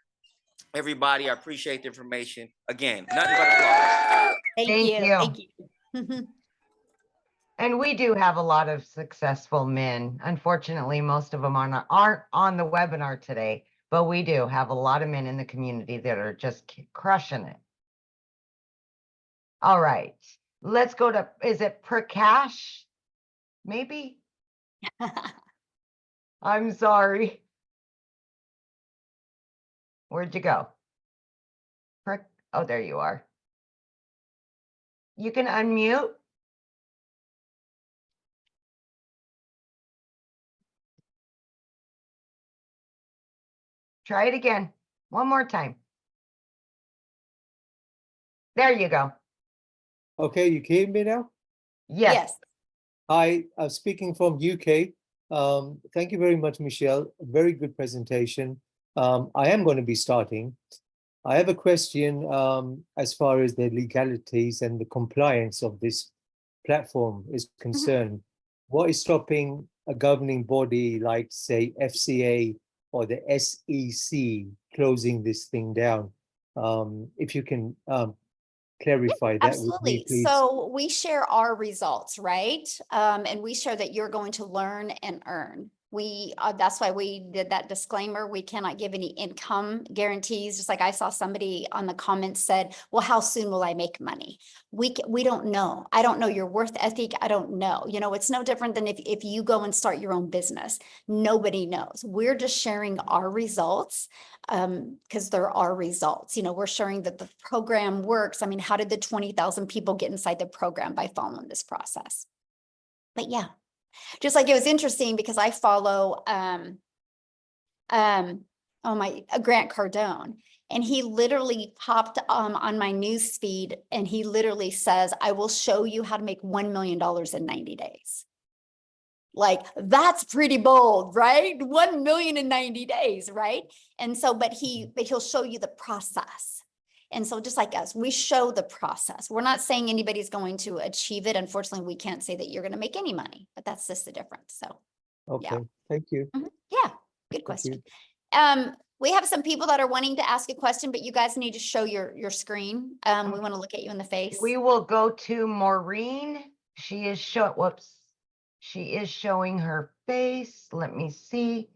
Speaker 9: Everybody, I appreciate the information. Again, nothing but applause.
Speaker 1: Thank you. Thank you.
Speaker 5: And we do have a lot of successful men. Unfortunately, most of them aren't on the webinar today, but we do have a lot of men in the community that are just crushing it. All right, let's go to, is it Prakash? Maybe? I'm sorry. Where'd you go? Oh, there you are. You can unmute. Try it again. One more time. There you go.
Speaker 10: Okay, you can hear me now?
Speaker 5: Yes.
Speaker 10: Hi, I'm speaking from UK. Thank you very much, Michelle. Very good presentation. I am going to be starting. I have a question as far as the legalities and the compliance of this platform is concerned. What is stopping a governing body like, say, FCA or the SEC closing this thing down? If you can clarify that with me,
Speaker 1: Absolutely.
Speaker 10: please.
Speaker 1: So we share our results, right? And we share that you're going to learn and earn. That's why we did that disclaimer. We cannot give any income guarantees. Just like I saw somebody on the comments said, well, how soon will I make money? We don't know. I don't know your worth ethic. I don't know. You know, it's no different than if you go and start your own business. Nobody knows. We're just sharing our results because there are results. You know, we're sharing that the program works. I mean, how did the 20,000 people get inside the program? By following this process? But yeah. Just like it was interesting because I follow Grant Cardone, and he literally popped on my news feed and he literally says, I will show you how to make $1 million in 90 days. Like, that's pretty bold, right? 1 million in 90 days, right? And so, but he'll show you the process. And so just like us, we show the process. We're not saying anybody's going to achieve it. Unfortunately, we can't say that you're going to make any money, but that's just the difference. So,
Speaker 10: Okay, thank you.
Speaker 1: yeah, good question. We have some people that are wanting to ask a question, but you guys need to show your screen. We want to look at you in the face.
Speaker 5: We will go to Maureen. She is She is showing her face. Let me see.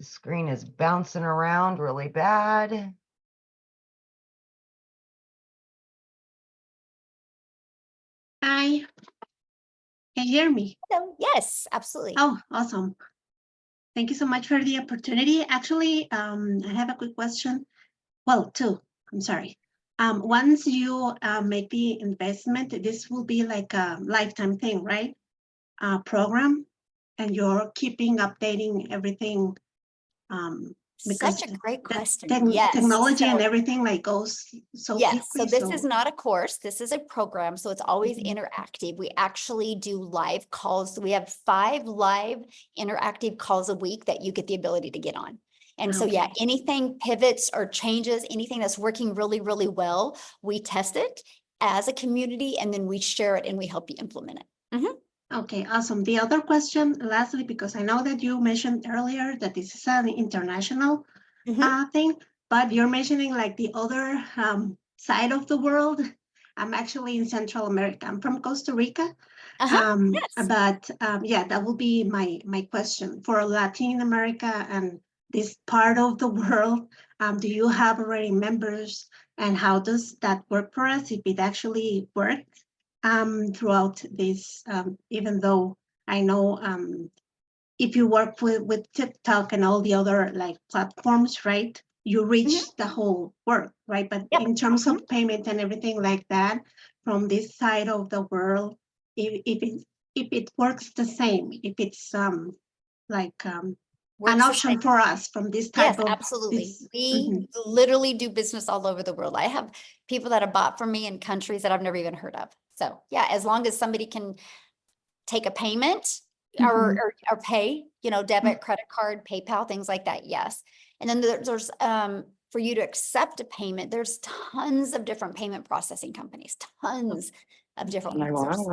Speaker 5: The screen is bouncing around really bad.
Speaker 11: Hi, can you hear me?
Speaker 1: Hello. Yes, absolutely.
Speaker 11: Oh, awesome. Thank you so much for the opportunity. Actually, I have a quick question. Well, two, I'm sorry. Once you make the investment, this will be like a lifetime thing, right? Program, and you're keeping updating everything. Because
Speaker 1: Such a great question.
Speaker 11: Technology and everything like goes so
Speaker 1: yes, so
Speaker 11: quickly.
Speaker 1: this is not a course, this is a program, so it's always interactive. We actually do live calls. We have 5 live interactive calls a week that you get the ability to get on. And so, yeah, anything pivots or changes, anything that's working really, really well, we test it as a community and then we share it and we help you implement it.
Speaker 11: Okay, awesome. The other question, lastly, because I know that you mentioned earlier that this is an international thing, but you're mentioning like the other side of the world. I'm actually in Central America. I'm from Costa Rica. But yeah, that will be my question for Latin America and this part of the world. Do you have already members, and how does that work for us if it actually worked? Throughout this, even though I know if you work with TikTok and all the other like platforms, right? You reach the whole world, right? But
Speaker 1: Yep.
Speaker 11: in terms of payment and everything like that, from this side of the world, if it works the same, if it's like an
Speaker 1: Works the
Speaker 11: option
Speaker 1: same.
Speaker 11: for us from this
Speaker 1: Yes,
Speaker 11: type of
Speaker 1: absolutely.
Speaker 11: this-
Speaker 1: We
Speaker 11: Mhm.
Speaker 1: literally do business all over the world. I have people that have bought from me in countries that I've never even heard of. So yeah, as long as somebody can take a payment or pay, you know, debit, credit card, PayPal, things like that, yes. And then there's for you to accept a payment, there's tons of different payment processing companies, tons of different ones.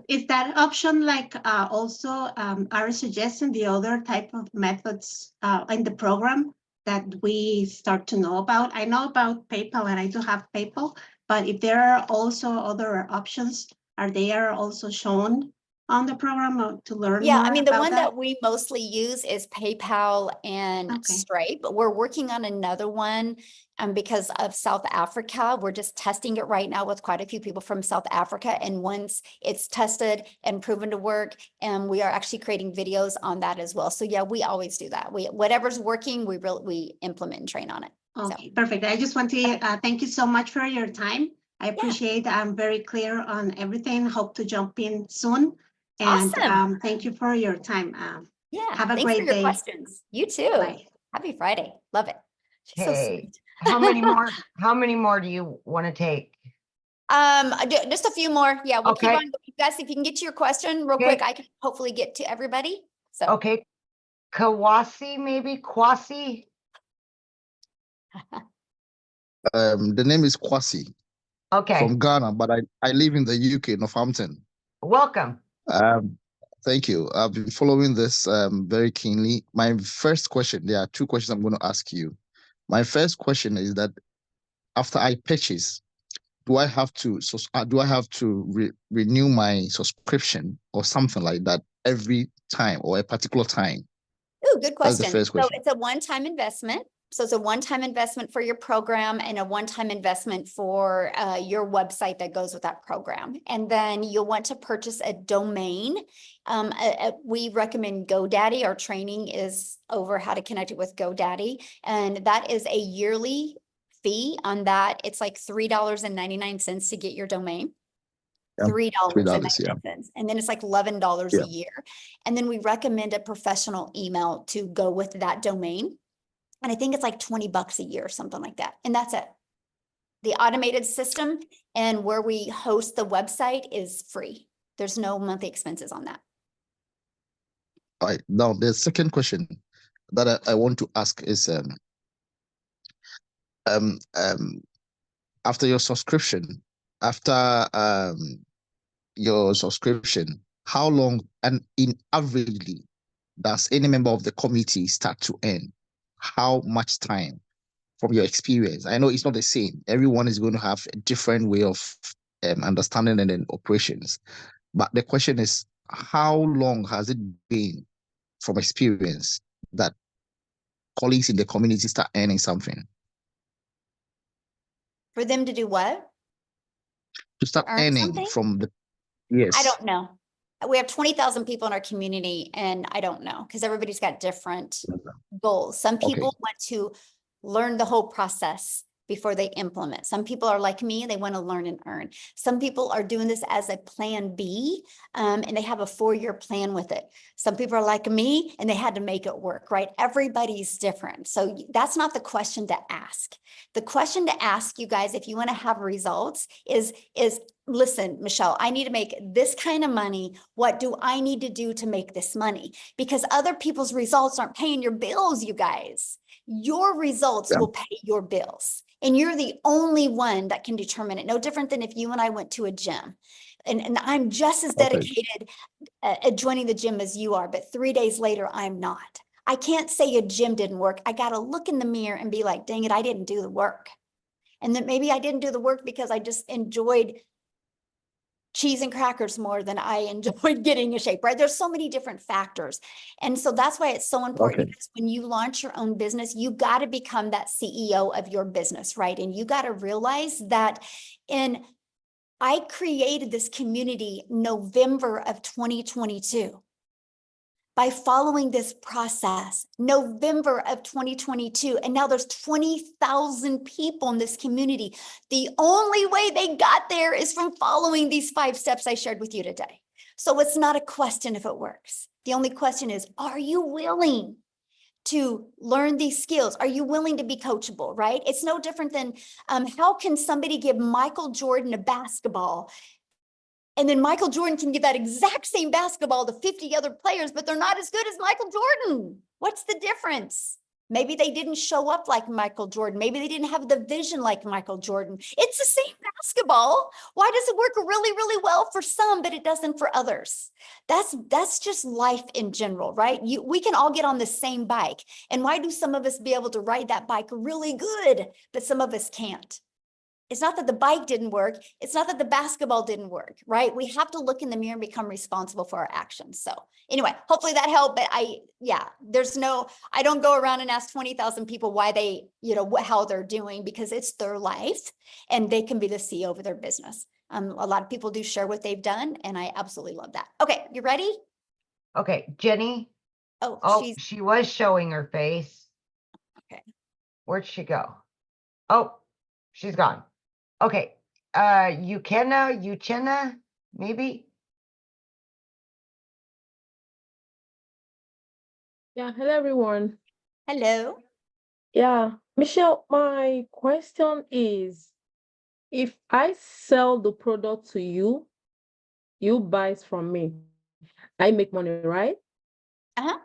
Speaker 11: Is that option like also are suggesting the other type of methods in the program that we start to know about? I know about PayPal and I do have PayPal, but if there are also other options, are they also shown on the program to learn
Speaker 1: Yeah,
Speaker 11: more
Speaker 1: I mean, the
Speaker 11: about
Speaker 1: one that we mostly use is PayPal and
Speaker 11: Okay.
Speaker 1: Stripe, but we're working on another one. Because of South Africa, we're just testing it right now with quite a few people from South Africa. And once it's tested and proven to work, and we are actually creating videos on that as well. So yeah, we always do that. Whatever's working, we implement and train on it.
Speaker 11: Okay, perfect. I just want to thank you so much for your time. I appreciate I'm very clear on everything. Hope to jump in soon. And
Speaker 1: Awesome.
Speaker 11: Thank you for your time.
Speaker 1: Yeah,
Speaker 11: have a
Speaker 1: thanks
Speaker 11: great
Speaker 1: for your
Speaker 11: day.
Speaker 1: questions. You too.
Speaker 11: Bye.
Speaker 1: Happy Friday. Love it. She's so
Speaker 5: Okay.
Speaker 1: sweet.
Speaker 5: How many more do you want to take?
Speaker 1: Just a few more. Yeah, we'll keep
Speaker 5: Okay.
Speaker 1: on. You guys, if you can get to your question real
Speaker 5: Okay.
Speaker 1: quick, I can hopefully get to everybody. So
Speaker 5: Okay. Kawasi, maybe Kwasi.
Speaker 12: The name is Kwasi
Speaker 5: Okay.
Speaker 12: from Ghana, but I live in the UK, Northampton.
Speaker 5: Welcome.
Speaker 12: Thank you. I've been following this very keenly. My first question, there are two questions I'm going to ask you. My first question is that after I purchase, do I have to renew my subscription or something like that every time or a particular time?
Speaker 1: ooh, good
Speaker 12: That's the
Speaker 1: question.
Speaker 12: first
Speaker 1: So
Speaker 12: question.
Speaker 1: it's a one-time investment. So it's a one-time investment for your program and a one-time investment for your website that goes with that program. And then you'll want to purchase a domain. We recommend GoDaddy. Our training is over how to connect it with GoDaddy. And that is a yearly fee on that. It's like $3.99 to get your domain.
Speaker 12: Yeah,
Speaker 1: $3.99. And then it's like $11
Speaker 12: Yeah.
Speaker 1: a year. And then we recommend a professional email to go with that domain. And I think it's like $20 a year, something like that. And that's it. The automated system and where we host the website is free. There's no monthly expenses on that.
Speaker 12: All right. Now, the second question that I want to ask is after your subscription, how long and in averagely does any member of the committee start to earn? How much time from your experience? I know it's not the same. Everyone is going to have a different way of understanding and then operations. But the question is, how long has it been from experience that colleagues in the community start earning something?
Speaker 1: For them to do what?
Speaker 12: To start
Speaker 1: earn
Speaker 12: earning
Speaker 1: something?
Speaker 12: from the, yes.
Speaker 1: I don't know. We have 20,000 people in our community and I don't know because everybody's got different goals. Some people want to learn the whole process before they implement. Some people are like me, they want to learn and earn. Some people are doing this as a plan B, and they have a 4-year plan with it. Some people are like me and they had to make it work, right? Everybody's different. So that's not the question to ask. The question to ask you guys, if you want to have results is listen, Michelle, I need to make this kind of money. What do I need to do to make this money? Because other people's results aren't paying your bills, you guys. Your results will pay your bills. And you're the only one that can determine it. No different than if you and I went to a gym. And I'm just as dedicated at joining the gym as you are, but 3 days later, I'm not. I can't say a gym didn't work. I got to look in the mirror and be like, dang it, I didn't do the work. And then maybe I didn't do the work because I just enjoyed cheese and crackers more than I enjoyed getting in shape, right? There's so many different factors. And so that's why it's so important because when you launch your own business, you got to become that CEO of your business, right? And you got to realize that I created this community November of 2022. by following this process, November of 2022, and now there's 20,000 people in this community. The only way they got there is from following these 5 steps I shared with you today. So it's not a question if it works. The only question is, are you willing to learn these skills? Are you willing to be coachable, right? It's no different than how can somebody give Michael Jordan a basketball, and then Michael Jordan can give that exact same basketball to 50 other players, but they're not as good as Michael Jordan. What's the difference? Maybe they didn't show up like Michael Jordan. Maybe they didn't have the vision like Michael Jordan. It's the same basketball. Why does it work really, really well for some, but it doesn't for others? That's just life in general, right? We can all get on the same bike. And why do some of us be able to ride that bike really good, but some of us can't? It's not that the bike didn't work. It's not that the basketball didn't work, right? We have to look in the mirror and become responsible for our actions. So anyway, hopefully that helped. But I don't go around and ask 20,000 people why they, how they're doing, because it's their life and they can be the CEO of their business. A lot of people do share what they've done, and I absolutely love that. Okay, you ready?
Speaker 5: Okay, Jenny.
Speaker 1: Oh,
Speaker 5: she was showing her face.
Speaker 1: Okay.
Speaker 5: Where'd she go? Oh, she's gone. Okay, Uchenna, maybe?
Speaker 13: Yeah, hello everyone.
Speaker 1: Hello.
Speaker 13: Yeah, Michelle, my question is, if I sell the product to you, you buy it from me, I make money, right?
Speaker 1: Uh-huh.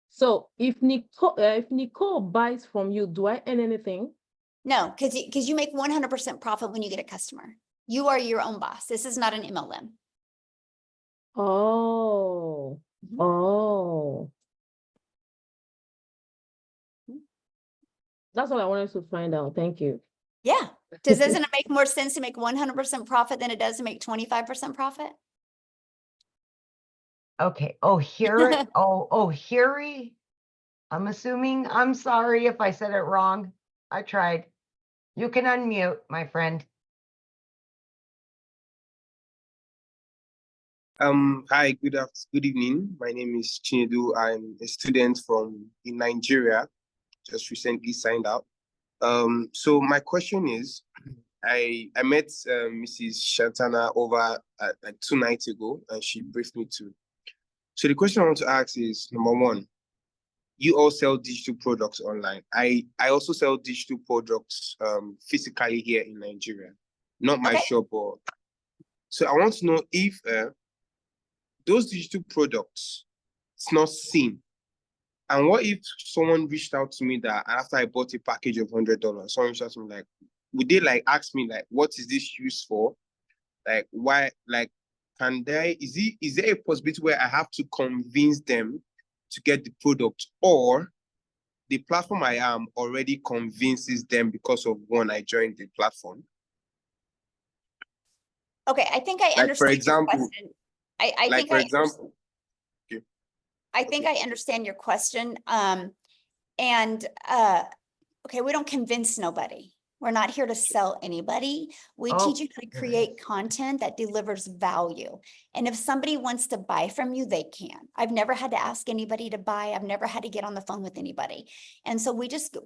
Speaker 13: So if Nicole buys from you, do I earn anything?
Speaker 1: No, because you make 100% profit when you get a customer. You are your own boss. This is not an MLM.
Speaker 13: Oh, oh. That's what I wanted to find out. Thank you.
Speaker 1: Yeah. Doesn't it make more sense to make 100% profit than it does to make 25% profit?
Speaker 5: Okay. Oh, here. Oh, Hiri. I'm assuming. I'm sorry if I said it wrong. I tried. You can unmute, my friend.
Speaker 14: Hi, good evening. My name is Chinedu. I'm a student in Nigeria, just recently signed out. So my question is, I met Mrs. Shantana over like 2 nights ago, and she briefed me too. So the question I want to ask is, number one, you all sell digital products online. I also sell digital products physically here in Nigeria, not my shop. So I want to know if those digital products, it's not seen. And what if someone reached out to me that after I bought a package of $100, someone reached out to me like, would they like ask me like, what is this used for? Like, why, like, is there a possibility where I have to convince them to get the product, or the platform I am already convinces them because of one, I joined the platform?
Speaker 1: Okay, I think I understand
Speaker 14: for example,
Speaker 1: your question. I think I understand your question. Okay, we don't convince nobody. We're not here to sell anybody. We teach you how to create content that delivers value. And if somebody wants to buy from you, they can. I've never had to ask anybody to buy. I've never had to get on the phone with anybody. And so we just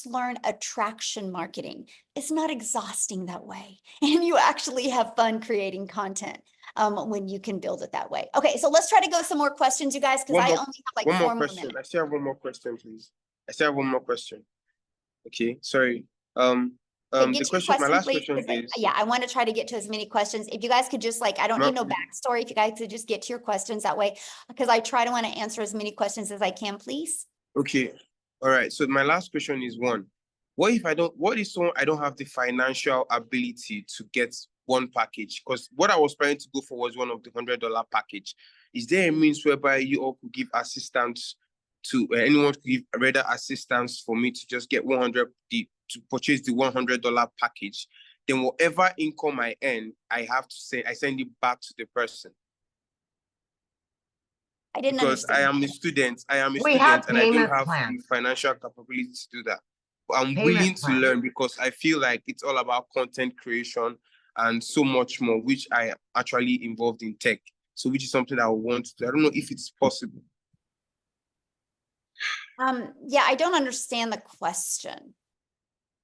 Speaker 1: learn attraction marketing. It's not exhausting that way. And you actually have fun creating content when you can build it that way. Okay, so let's try to go some more questions, you guys, because I only have like 4 more minutes.
Speaker 14: I still have one more question, please. I still have one more question. Okay, sorry. The question, my last question is,
Speaker 1: yeah, I want to try to get to as many questions. If you guys could just I don't need no backstory. If you guys could just get to your questions that way, because I try to want to answer as many questions as I can, please.
Speaker 14: Okay. All right. So my last question is one, what if I don't have the financial ability to get one package? Because what I was planning to go for was one of the $100 package. Is there a means whereby you all could give assistance to anyone, could give rather assistance for me to just get to purchase the $100 package? Then whatever income I earn, I send it back to the person.
Speaker 1: I didn't
Speaker 14: because
Speaker 1: understand.
Speaker 14: I am a student. And I don't have the financial capability to do that. But I'm willing to learn, because I feel like it's all about content creation and so much more, which I am actually involved in tech. So which is something I want to do. I don't know if it's possible.
Speaker 1: Yeah, I don't understand the question.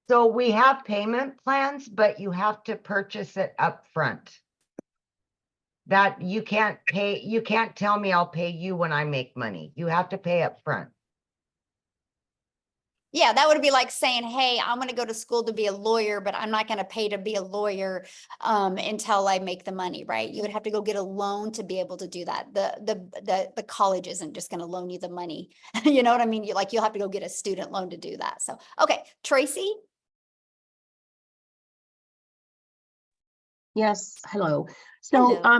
Speaker 5: So we have payment plans, but you have to purchase it up front. That you can't tell me I'll pay you when I make money. You have to pay up front.
Speaker 1: Yeah, that would be like saying, hey, I'm going to go to school to be a lawyer, but I'm not going to pay to be a lawyer until I make the money, right? You would have to go get a loan to be able to do that. The college isn't just going to loan you the money. You know what I mean? You'll have to go get a student loan to do that. So, okay, Tracy?
Speaker 15: Yes, hello. So
Speaker 1: Hello.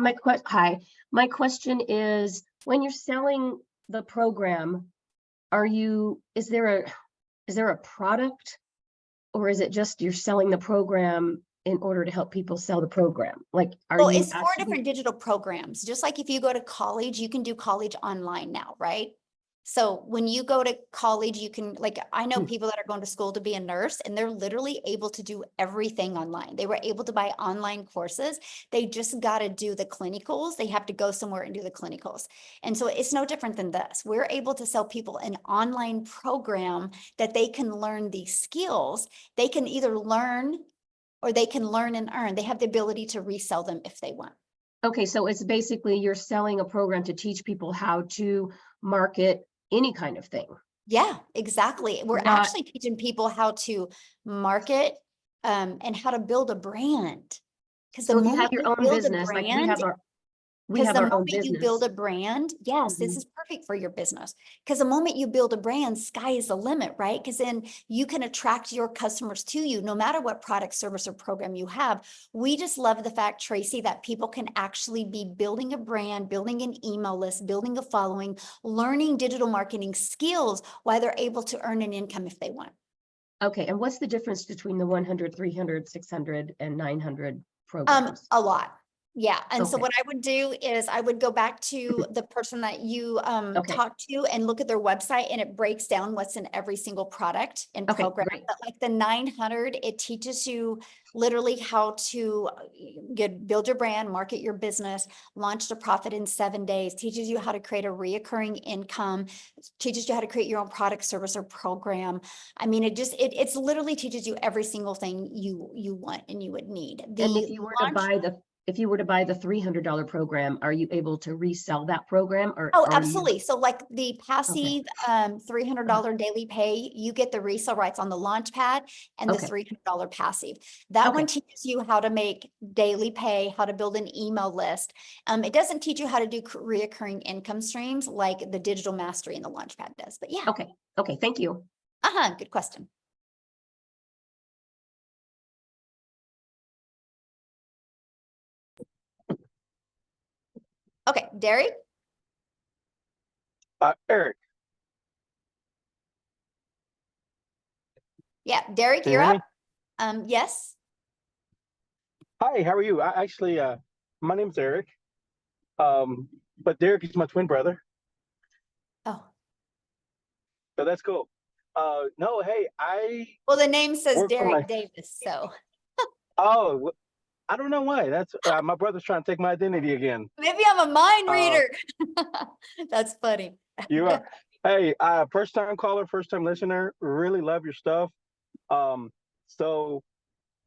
Speaker 15: my question is, when you're selling the program, is there a product, or is it just you're selling the program in order to help people sell the program? Like,
Speaker 1: Well, it's 4 different digital programs. Just like if you go to college, you can do college online now, right? So when you go to college, you can, like, I know people that are going to school to be a nurse, and they're literally able to do everything online. They were able to buy online courses. They just got to do the clinicals. They have to go somewhere and do the clinicals. And so it's no different than this. We're able to sell people an online program that they can learn these skills. They can either learn or they can learn and earn. They have the ability to resell them if they want.
Speaker 15: Okay, so it's basically you're selling a program to teach people how to market any kind of thing.
Speaker 1: Yeah, exactly. We're actually teaching people how to market and how to build a brand. Because the
Speaker 15: So if you
Speaker 1: moment
Speaker 15: have your
Speaker 1: you
Speaker 15: own
Speaker 1: build a
Speaker 15: business, like we
Speaker 1: brand,
Speaker 15: have our
Speaker 1: because the
Speaker 15: own
Speaker 1: moment you build
Speaker 15: business.
Speaker 1: a brand, yes, this is perfect for your business. Because the moment you build a brand, sky is the limit, right? Because then you can attract your customers to you, no matter what product, service, or program you have. We just love the fact, Tracy, that people can actually be building a brand, building an email list, building a following, learning digital marketing skills while they're able to earn an income if they want.
Speaker 15: Okay, and what's the difference between the 100, 300, 600, and 900 programs?
Speaker 1: A lot. Yeah. And so
Speaker 15: Okay.
Speaker 1: what I would do is I would go back to the person that you talked to and look at their website, and it breaks down what's in every single product and program.
Speaker 15: Great.
Speaker 1: But like the 900, it teaches you literally how to build your brand, market your business, launch to profit in 7 days, teaches you how to create a reoccurring income, teaches you how to create your own product, service, or program. I mean, it's literally teaches you every single thing you want and you would need.
Speaker 15: And if you were to buy the $300 program, are you able to resell that program? Or
Speaker 1: absolutely. So like the passive $300 daily pay, you get the resale rights on the launch pad and the $300 passive. That one teaches you how to make daily pay, how to build an email list. It doesn't teach you how to do reoccurring income streams like the digital mastery and the launch pad does, but yeah.
Speaker 15: Okay. Thank you.
Speaker 1: Good question. Okay, Derek?
Speaker 16: Eric.
Speaker 1: Yeah, Derek,
Speaker 16: Can you
Speaker 1: you're
Speaker 16: hear
Speaker 1: up. Yes.
Speaker 16: Hi, how are you? My name's Eric. But Derek is my twin brother.
Speaker 1: Oh.
Speaker 16: So that's cool. No, hey,
Speaker 1: well, the name says Derek Davis, so.
Speaker 16: Oh, I don't know why. That's my brother's trying to take my identity again.
Speaker 1: Maybe I'm a mind reader. That's funny.
Speaker 16: You are. Hey, first time caller, first time listener. Really love your stuff. So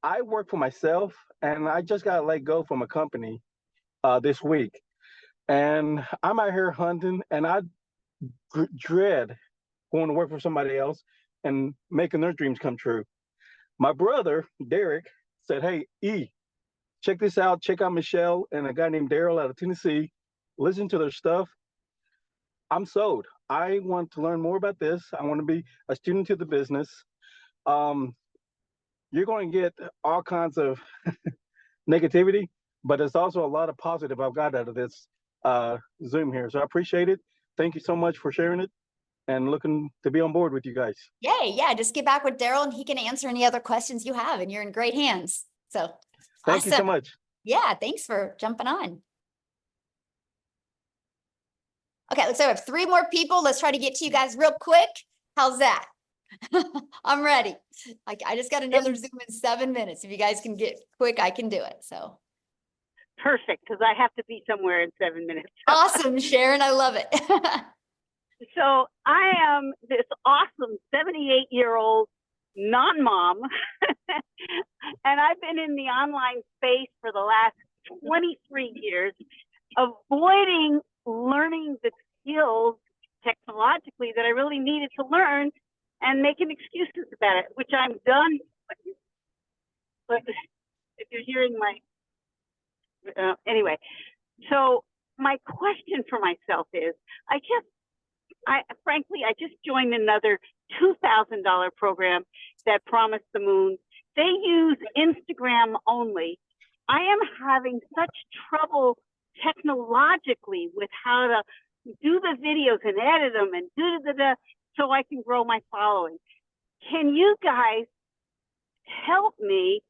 Speaker 16: I work for myself, and I just got let go from a company this week, and I'm out here hunting, and I dread going to work for somebody else and making their dreams come true. My brother Derek said, "Hey, check this out. Check out Michelle and a guy named Daryl out of Tennessee. Listen to their stuff. I'm sold. I want to learn more about this. I want to be a student to the business. You're going to get all kinds of negativity, but there's also a lot of positive I've got out of this Zoom here. So I appreciate it. Thank you so much for sharing it and looking to be on board with you guys."
Speaker 1: Yay, yeah, just get back with Daryl and he can answer any other questions you have, and you're in great hands. So
Speaker 16: thank you so much.
Speaker 1: Yeah, thanks for jumping on. Okay, so we have 3 more people. Let's try to get to you guys real quick. How's that? I'm ready. I just got another Zoom in 7 minutes. If you guys can get quick, I can do it. So
Speaker 17: Perfect, because I have to be somewhere in 7 minutes.
Speaker 1: Awesome, Sharon. I love it.
Speaker 17: So I am this awesome 78-year-old non-mom, and I've been in the online space for the last 23 years, avoiding learning the skills technologically that I really needed to learn and making excuses about it, which I'm done. But if you're hearing my, anyway, so my question for myself is, frankly, I just joined another $2,000 program that promised the moon. They use Instagram only. I am having such trouble technologically with how to do the videos and edit them and so I can grow my following. Can you guys help me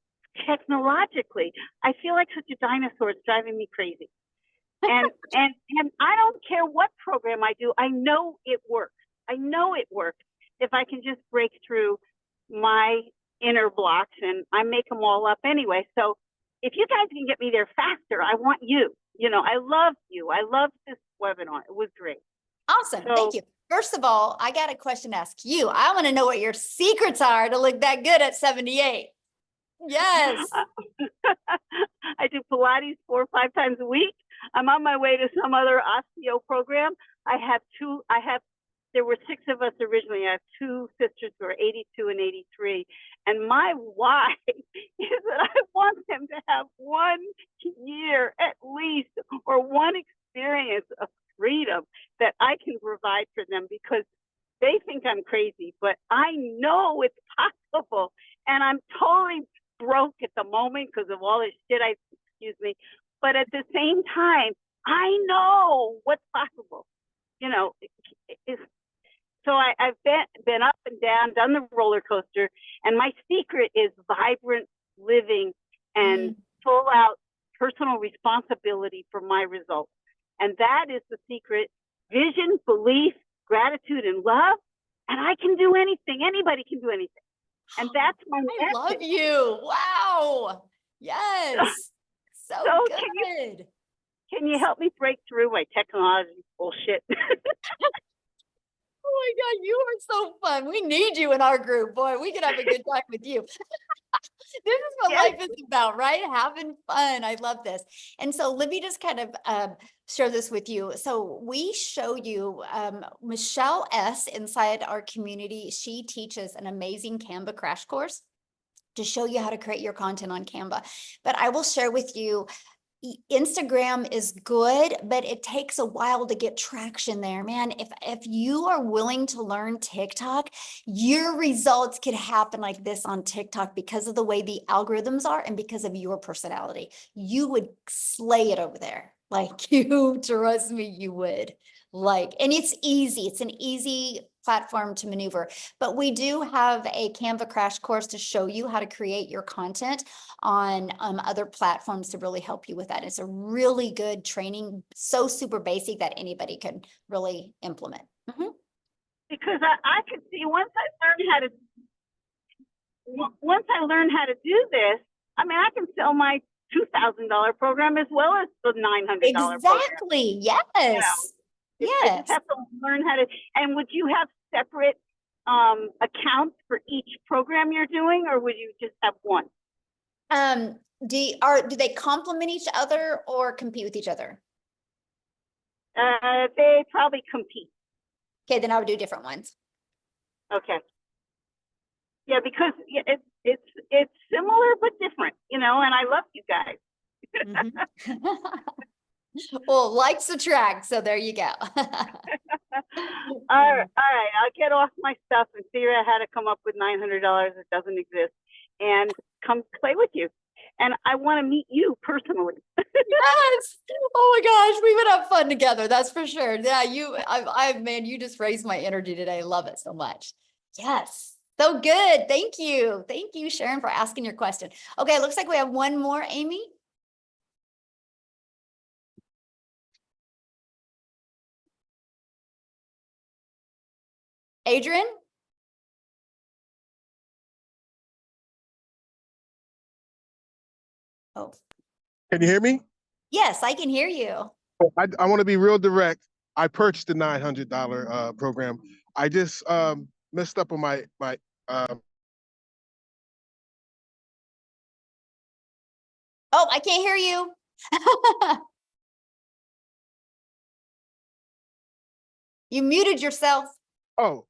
Speaker 17: technologically? I feel like such a dinosaur. It's driving me crazy. And I don't care what program I do. I know it works. I know it works if I can just break through my inner blocks, and I make them all up anyway. So if you guys can get me there faster, I want you. You know, I love you. I love this webinar. It was great.
Speaker 1: Awesome.
Speaker 17: So-
Speaker 1: Thank you. First of all, I got a question to ask you. I want to know what your secrets are to look that good at 78. Yes.
Speaker 17: I do Pilates 4 or 5 times a week. I'm on my way to some other osteo program. There were 6 of us originally. I have 2 sisters who are 82 and 83. And my why is that I want them to have 1 year at least, or 1 experience of freedom that I can provide for them, because they think I'm crazy, but I know it's possible. And I'm totally broke at the moment because of all this shit, excuse me. But at the same time, I know what's possible. You know, so I've been up and down, done the roller coaster, and my secret is vibrant living and full out personal responsibility for my results. And that is the secret: vision, belief, gratitude, and love. And I can do anything. Anybody can do anything. And that's my
Speaker 1: I love you. Wow. Yes. So good.
Speaker 17: Can you help me break through my technology bullshit?
Speaker 1: Oh my God, you are so fun. We need you in our group. Boy, we could have a good time with you. This is what life is about, right? Having fun. I love this. And so let me just kind of share this with you. So we show you Michelle S. inside our community. She teaches an amazing Canva crash course to show you how to create your content on Canva. But I will share with you, Instagram is good, but it takes a while to get traction there, man. If you are willing to learn TikTok, your results could happen like this on TikTok because of the way the algorithms are and because of your personality. You would slay it over there. Like, you trust me, you would. And it's easy. It's an easy platform to maneuver, but we do have a Canva crash course to show you how to create your content on other platforms to really help you with that. It's a really good training, so super basic that anybody can really implement.
Speaker 17: Because I could see once I learn how to do this, I mean, I can sell my $2,000 program as well as the $900 program.
Speaker 1: Exactly. Yes.
Speaker 17: You know?
Speaker 1: Yes.
Speaker 17: I just have to learn how to. And would you have separate accounts for each program you're doing, or would you just have one?
Speaker 1: Do they complement each other or compete with each other?
Speaker 17: They probably compete.
Speaker 1: Okay, then I would do different ones.
Speaker 17: Okay. Yeah, because it's similar but different, you know. And I love you guys.
Speaker 1: Well, likes attract, so there you go.
Speaker 17: All right, I'll get off my stuff and figure out how to come up with $900 that doesn't exist, and come play with you. And I want to meet you personally.
Speaker 1: Yes. Oh my gosh, we would have fun together. That's for sure. Yeah, man, you just raised my energy today. I love it so much. Yes. So good. Thank you. Thank you, Sharon, for asking your question. Okay, looks like we have one more, Amy. Adrian? Oh.
Speaker 18: Can you hear me?
Speaker 1: Yes, I can hear you.
Speaker 18: I want to be real direct. I purchased the $900 program. I just messed up on my
Speaker 1: Oh, I can't hear you. You muted yourself.
Speaker 18: oh,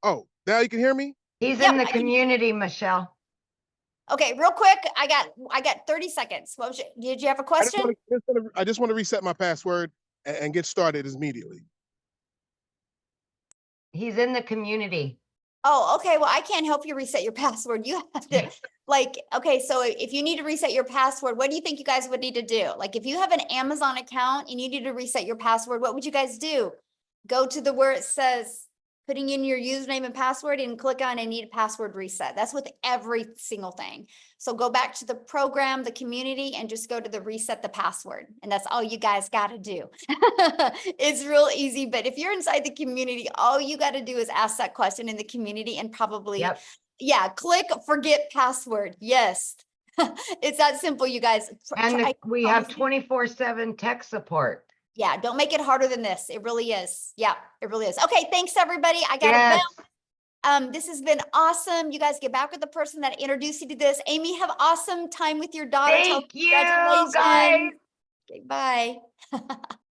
Speaker 18: now you can hear me?
Speaker 5: He's
Speaker 1: Yep,
Speaker 5: in the
Speaker 1: I can-
Speaker 5: community, Michelle.
Speaker 1: Okay, real quick, I got 30 seconds. What was did you have a question?
Speaker 18: I just want to reset my password and get started immediately.
Speaker 5: He's in the community.
Speaker 1: Oh, okay. Well, I can't help you reset your password. You have to okay, so if you need to reset your password, what do you think you guys would need to do? Like if you have an Amazon account and you need to reset your password, what would you guys do? Go to where it says putting in your username and password and click on I need a password reset. That's with every single thing. So go back to the program, the community, and just go to the reset the password. And that's all you guys got to do. It's real easy, but if you're inside the community, all you got to do is ask that question in the community and probably, yeah, click forget password. Yes. It's that simple, you guys.
Speaker 5: And we have 24/7 tech support.
Speaker 1: Yeah, don't make it harder than this. It really is. Yeah, it really is. Okay, thanks everybody. I gotta bounce. This has been awesome. You guys get back with the person that introduced you to this. Amy, have awesome time with your daughter.
Speaker 5: Thank you,
Speaker 1: Congratulations.
Speaker 5: guys.
Speaker 1: Okay, bye.